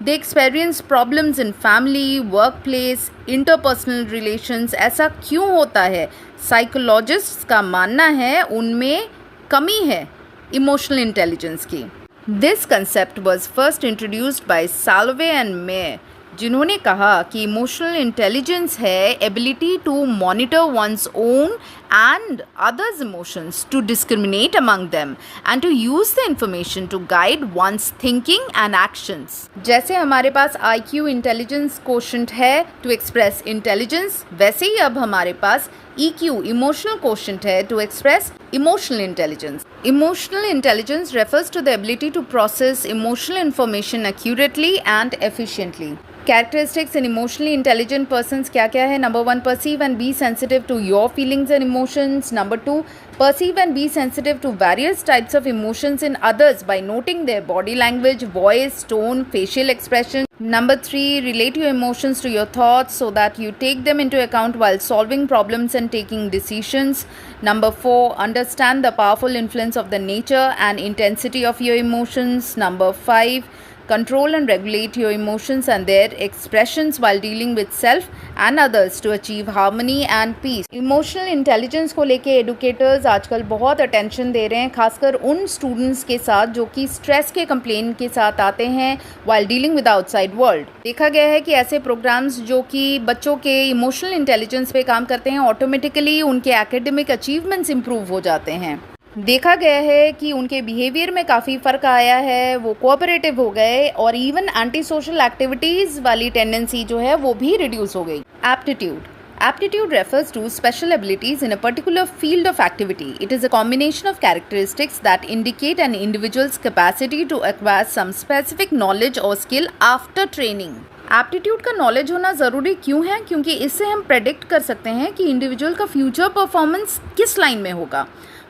They experience problems in family, workplace, interpersonal relations. ऐसा क्यों होता है? साइकोलॉजिस्ट्स का मानना है उनमें कमी है इमोशनल इंटेलिजेंस की. This concept was first introduced by Salovey and May. जिन्होंने कहा कि इमोशनल इंटेलिजेंस है ability to monitor one's own and others' emotions, to discriminate among them and to use the information to guide one's thinking and actions. जैसे हमारे पास IQ intelligence quotient है to express intelligence, वैसे ही अब हमारे पास EQ emotional quotient है to express emotional intelligence. Emotional intelligence refers to the ability to process emotional information accurately and efficiently. Characteristics in emotionally intelligent persons क्या क्या है? Number 1, perceive and be sensitive to your feelings and emotions. Number 2, perceive and be sensitive to various types of emotions in others by noting their body language, voice, tone, facial expression. Number 3, relate your emotions to your thoughts so that you take them into account while solving problems and taking decisions. Number 4, understand the powerful influence of the nature and intensity of your emotions. Number 5, control and regulate your emotions and their expressions while dealing with self and others to achieve harmony and peace. Emotional intelligence को लेके educators आजकल बहुत attention दे रहे हैं, खासकर उन students के साथ जो कि स्ट्रेस के कंप्लेन के साथ आते हैं while dealing with outside world. देखा गया है कि ऐसे प्रोग्राम्स जो कि बच्चों के इमोशनल इंटेलिजेंस पे काम करते हैं, ऑटोमेटिकली उनके एकेडमिक अचीवमेंट्स इंप्रूव हो जाते हैं. देखा गया है कि उनके बिहेवियर में काफ़ी फ़र्क आया है, वो कोऑपरेटिव हो गए और इवन एंटी सोशल एक्टिविटीज़ वाली टेंडेंसी जो है वो भी रिड्यूस हो गई. Aptitude refers to special abilities in a particular field of activity. It is a combination of characteristics that indicate an individual's capacity to acquire some specific knowledge or skill after training. Aptitude का knowledge होना ज़रूरी क्यों है? क्योंकि इससे हम predict कर सकते हैं कि इंडिविजुअल का फ्यूचर परफॉर्मेंस किस लाइन में होगा.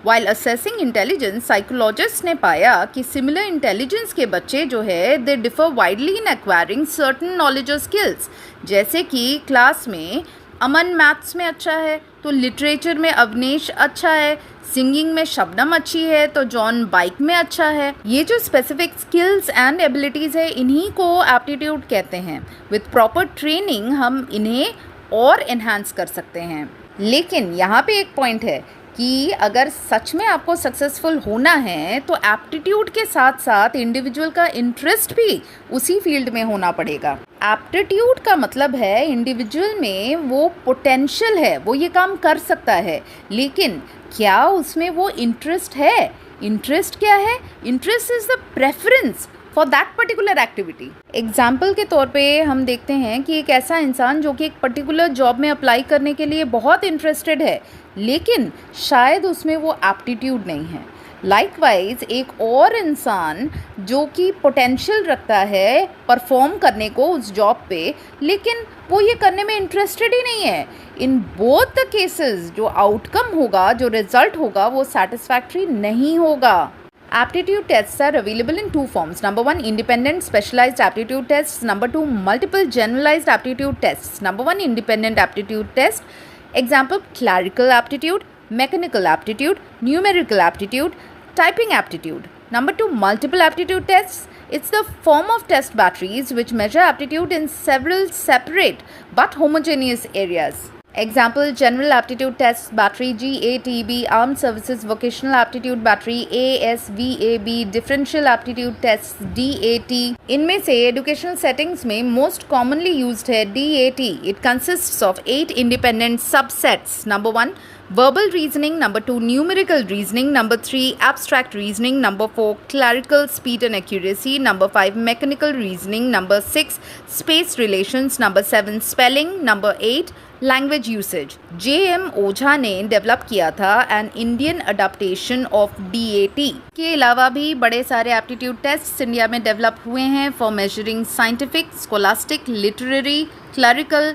While assessing intelligence, साइकोलॉजिस्ट ने पाया कि सिमिलर इंटेलिजेंस के बच्चे जो है they differ widely in acquiring certain knowledge और स्किल्स. जैसे कि क्लास में अमन मैथ्स में अच्छा है तो लिटरेचर में अवनेश अच्छा है, सिंगिंग में शबनम अच्छी है तो जॉन बाइक में अच्छा है. ये जो स्पेसिफिक स्किल्स एंड एबिलिटीज़ है इन्हीं को एप्टीट्यूड कहते हैं. विथ प्रॉपर ट्रेनिंग हम इन्हें और एनहांस कर सकते हैं. लेकिन यहाँ पे एक पॉइंट है कि अगर सच में आपको सक्सेसफुल होना है तो एप्टीट्यूड के साथ साथ इंडिविजुअल का इंटरेस्ट भी उसी फील्ड में होना पड़ेगा. एप्टीट्यूड का मतलब है इंडिविजुअल में वो पोटेंशियल है, वो ये काम कर सकता है, लेकिन क्या उसमें वो इंटरेस्ट है? इंटरेस्ट क्या है? Interest is the preference for that particular activity. Example के तौर पे हम देखते हैं कि एक ऐसा इंसान जो कि एक पर्टिकुलर जॉब में अप्लाई करने के लिए बहुत इंटरेस्टेड है, लेकिन शायद उसमें वो एप्टीट्यूड नहीं है. लाइकवाइज एक और इंसान जो कि पोटेंशियल रखता है परफॉर्म करने को उस जॉब पे, लेकिन वो ये करने में इंटरेस्टेड ही नहीं है. इन बोथ द केसेस जो आउटकम होगा, जो रिजल्ट होगा, वो सेटिस्फैक्ट्री नहीं होगा. Aptitude tests are available in two forms. Number 1, independent specialized aptitude tests. Number 2, multiple generalized aptitude tests. Number 1, independent aptitude test. Example, clerical aptitude, mechanical aptitude, numerical aptitude, typing aptitude. Number 2, multiple aptitude tests. It's the form of test batteries which measure aptitude in several separate but homogeneous areas. Example, general aptitude tests battery GATB, armed services vocational aptitude battery ASVAB, differential aptitude tests DAT. इनमें से educational settings में most commonly used है DAT. It consists of 8 independent subsets. Number 1, verbal reasoning. Number 2, numerical reasoning. Number 3, abstract reasoning. Number 4, clerical speed and accuracy. Number 5, mechanical reasoning. Number 6, space relations. Number 7, spelling. Number 8, language usage. J.M. ओझा ने develop किया था an Indian adaptation of DAT. के अलावा भी बड़े सारे aptitude test India में develop हुए हैं for measuring scientific, scholastic, literary, clerical,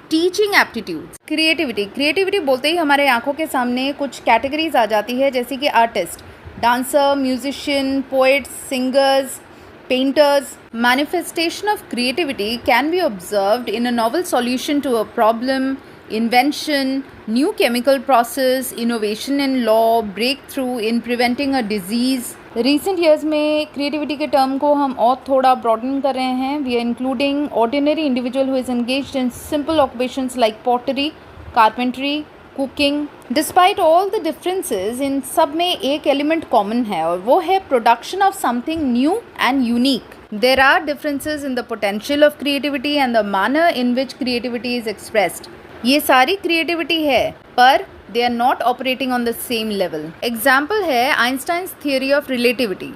teaching aptitudes. Creativity बोलते ही हमारे आंखों के सामने कुछ कैटेगरीज आ जाती है, जैसे कि artist, dancer, musician, poets, singers, painters. Manifestation of creativity can be observed in a novel solution to a problem, invention, new chemical process, innovation in law, breakthrough in preventing a disease. Recent years में creativity के term को हम और थोड़ा broaden कर रहे हैं. We are including ordinary individual who is engaged in simple occupations like pottery, carpentry, cooking. Despite all the differences, इन सब में एक एलिमेंट कॉमन है और वो है production of something new and unique. There are differences in the potential of creativity and the manner in which creativity is expressed. ये सारी creativity है, पर they are not operating on the same level. Example है Einstein's theory of relativity,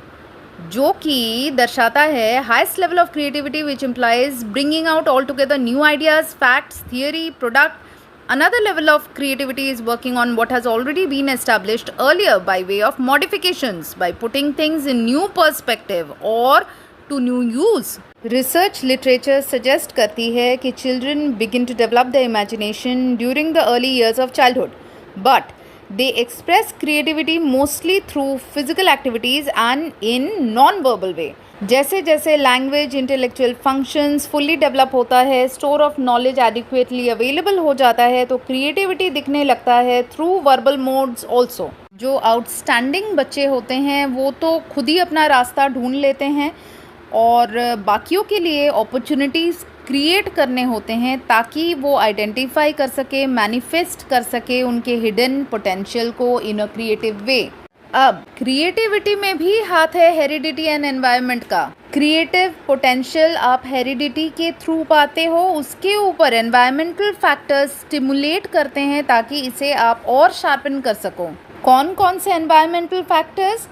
जो कि दर्शाता है highest level of creativity which implies bringing out all together new ideas, facts, theory, product. Another level of creativity is working on what has already been established earlier by way of modifications, by putting things in new perspective or to new use. Research literature suggest करती है कि children begin to develop their imagination during the early years of childhood, but they express creativity mostly through physical activities and in non-verbal way. जैसे जैसे language, intellectual functions fully develop होता है, store of knowledge adequately available हो जाता है, तो creativity दिखने लगता है थ्रू वर्बल मोड्स ऑल्सो. जो आउटस्टैंडिंग बच्चे होते हैं वो तो खुद ही अपना रास्ता ढूंढ लेते हैं और बाकियों के लिए अपॉर्चुनिटीज़ क्रिएट करने होते हैं ताकि वो आइडेंटिफाई कर सके, मैनिफेस्ट कर सके उनके हिडन पोटेंशियल को इन अ क्रिएटिव वे. अब क्रिएटिविटी में भी हाथ है हेरिडिटी एंड एनवायरनमेंट का. क्रिएटिव पोटेंशियल आप हेरिडिटी के थ्रू पाते हो, उसके ऊपर एनवायरमेंटल फैक्टर्स स्टिमुलेट करते हैं ताकि इसे आप और शार्पन कर सको. कौन कौन से एनवायरमेंटल फैक्टर्स?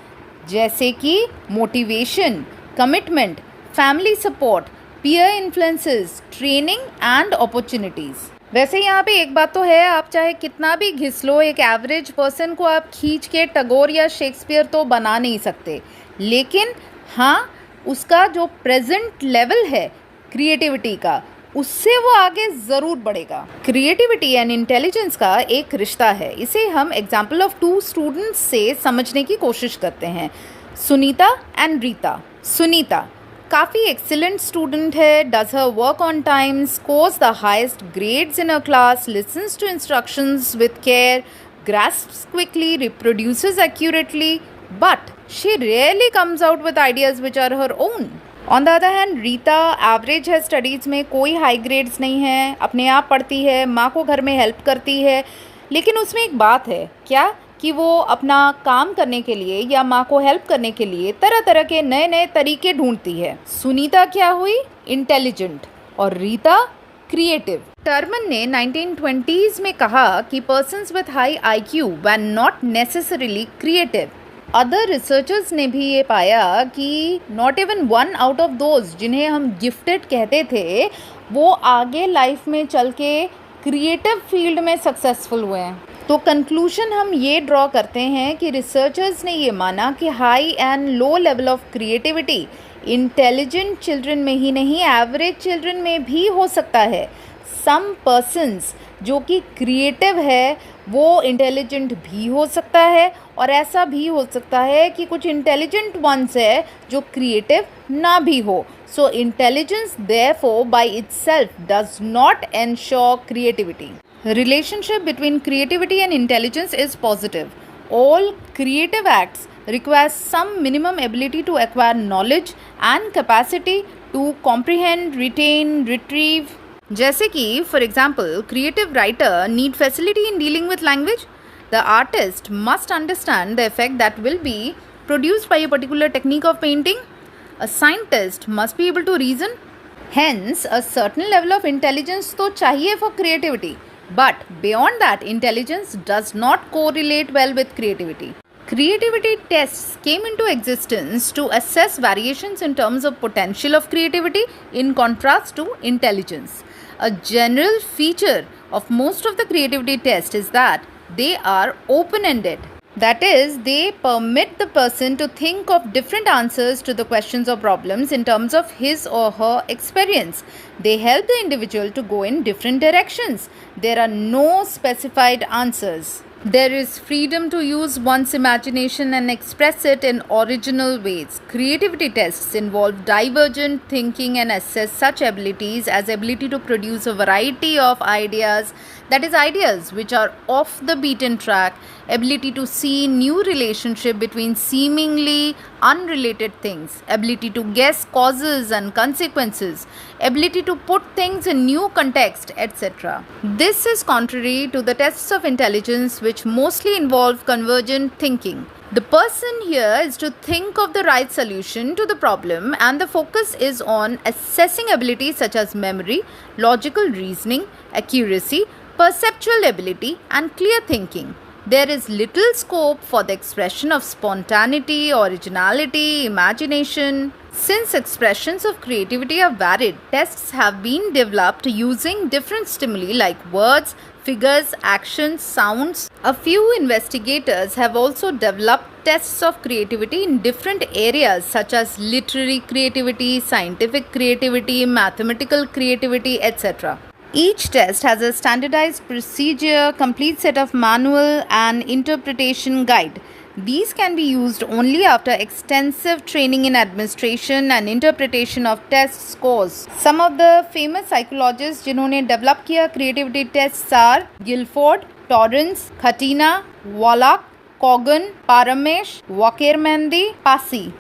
जैसे कि motivation, commitment, family support, peer influences, training and opportunities. वैसे यहाँ पे एक बात तो है, आप चाहे कितना भी घिस लो, एक एवरेज पर्सन को आप खींच के टैगोर या शेक्सपियर तो बना नहीं सकते, लेकिन हाँ उसका जो प्रेजेंट लेवल है क्रिएटिविटी का, उससे वो आगे ज़रूर बढ़ेगा. क्रिएटिविटी एंड इंटेलिजेंस का एक रिश्ता है. इसे हम एग्जाम्पल ऑफ 2 स्टूडेंट्स से समझने की कोशिश करते हैं. सुनीता एंड रीता. सुनीता काफ़ी एक्सीलेंट स्टूडेंट है, does her work on time, scores the highest grades in her class, listens to instructions with care, grasps quickly, reproduces accurately, but she rarely comes out with ideas which are her own. On the other hand Rita average है, studies में कोई high grades नहीं है, अपने आप पढ़ती है, माँ को घर में हेल्प करती है, लेकिन उसमें एक बात है क्या कि वो अपना काम करने के लिए या माँ को हेल्प करने के लिए तरह तरह के नए नए तरीके ढूंढती है. सुनीता क्या हुई? इंटेलिजेंट, और रीता क्रिएटिव. टर्मन ने 1920s में कहा कि persons with high IQ were not necessarily creative. Other researchers ने भी ये पाया कि not even 1 out of those जिन्हें हम गिफ्टेड कहते थे, वो आगे लाइफ में चल के क्रिएटिव फील्ड में सक्सेसफुल हुए हैं. तो कंक्लूशन हम ये ड्रॉ करते हैं कि रिसर्चर्स ने ये माना कि high and low level of creativity intelligent children में ही नहीं, एवरेज चिल्ड्रन में भी हो सकता है. सम पर्सन्स जो कि क्रिएटिव है वो इंटेलिजेंट भी हो सकता है, और ऐसा भी हो सकता है कि कुछ इंटेलिजेंट वंस है जो क्रिएटिव ना भी हो. So intelligence therefore by itself does not ensure creativity. Relationship between creativity and intelligence is positive. All creative acts require some minimum ability to acquire knowledge and capacity to comprehend, retain, retrieve. जैसे कि for example, creative writer need facility in dealing with language. The artist must understand the effect that will be produced by a particular technique of painting. A scientist must be able to reason. Hence, a certain level of intelligence तो चाहिए for creativity. But beyond that, intelligence does not correlate well with creativity. Creativity tests came into existence to assess variations in terms of potential of creativity in contrast to intelligence. A general feature of most of the creativity tests is that they are open-ended. That is, they permit the person to think of different answers to the questions or problems in terms of his or her experience. They help the individual to go in different directions. There are no specified answers. There is freedom to use one's imagination and express it in original ways. Creativity tests involve divergent thinking and assess such abilities as ability to produce a variety of ideas, that is ideas which are off the beaten track, ability to see new relationship between seemingly unrelated things, ability to guess causes and consequences, ability to put things in new context, etc. This is contrary to the tests of intelligence which mostly involve convergent thinking. The person here is to think of the right solution to the problem, and the focus is on assessing abilities such as memory, logical reasoning, accuracy, perceptual ability, and clear thinking. There is little scope for the expression of spontaneity, originality, imagination. Since expressions of creativity are varied, tests have been developed using different stimuli like words, figures, actions, sounds. A few investigators have also developed tests of creativity in different areas such as literary creativity, scientific creativity, mathematical creativity, etc. Each test has a standardized procedure, complete set of manual and interpretation guide. These can be used only after extensive training in administration and interpretation of test scores. Some of the famous psychologists जिन्होंने develop किया creativity tests are Guilford, Torrance, Khatina, Wallach, Kogan, Paramesh, Wakirmendi, Pasi.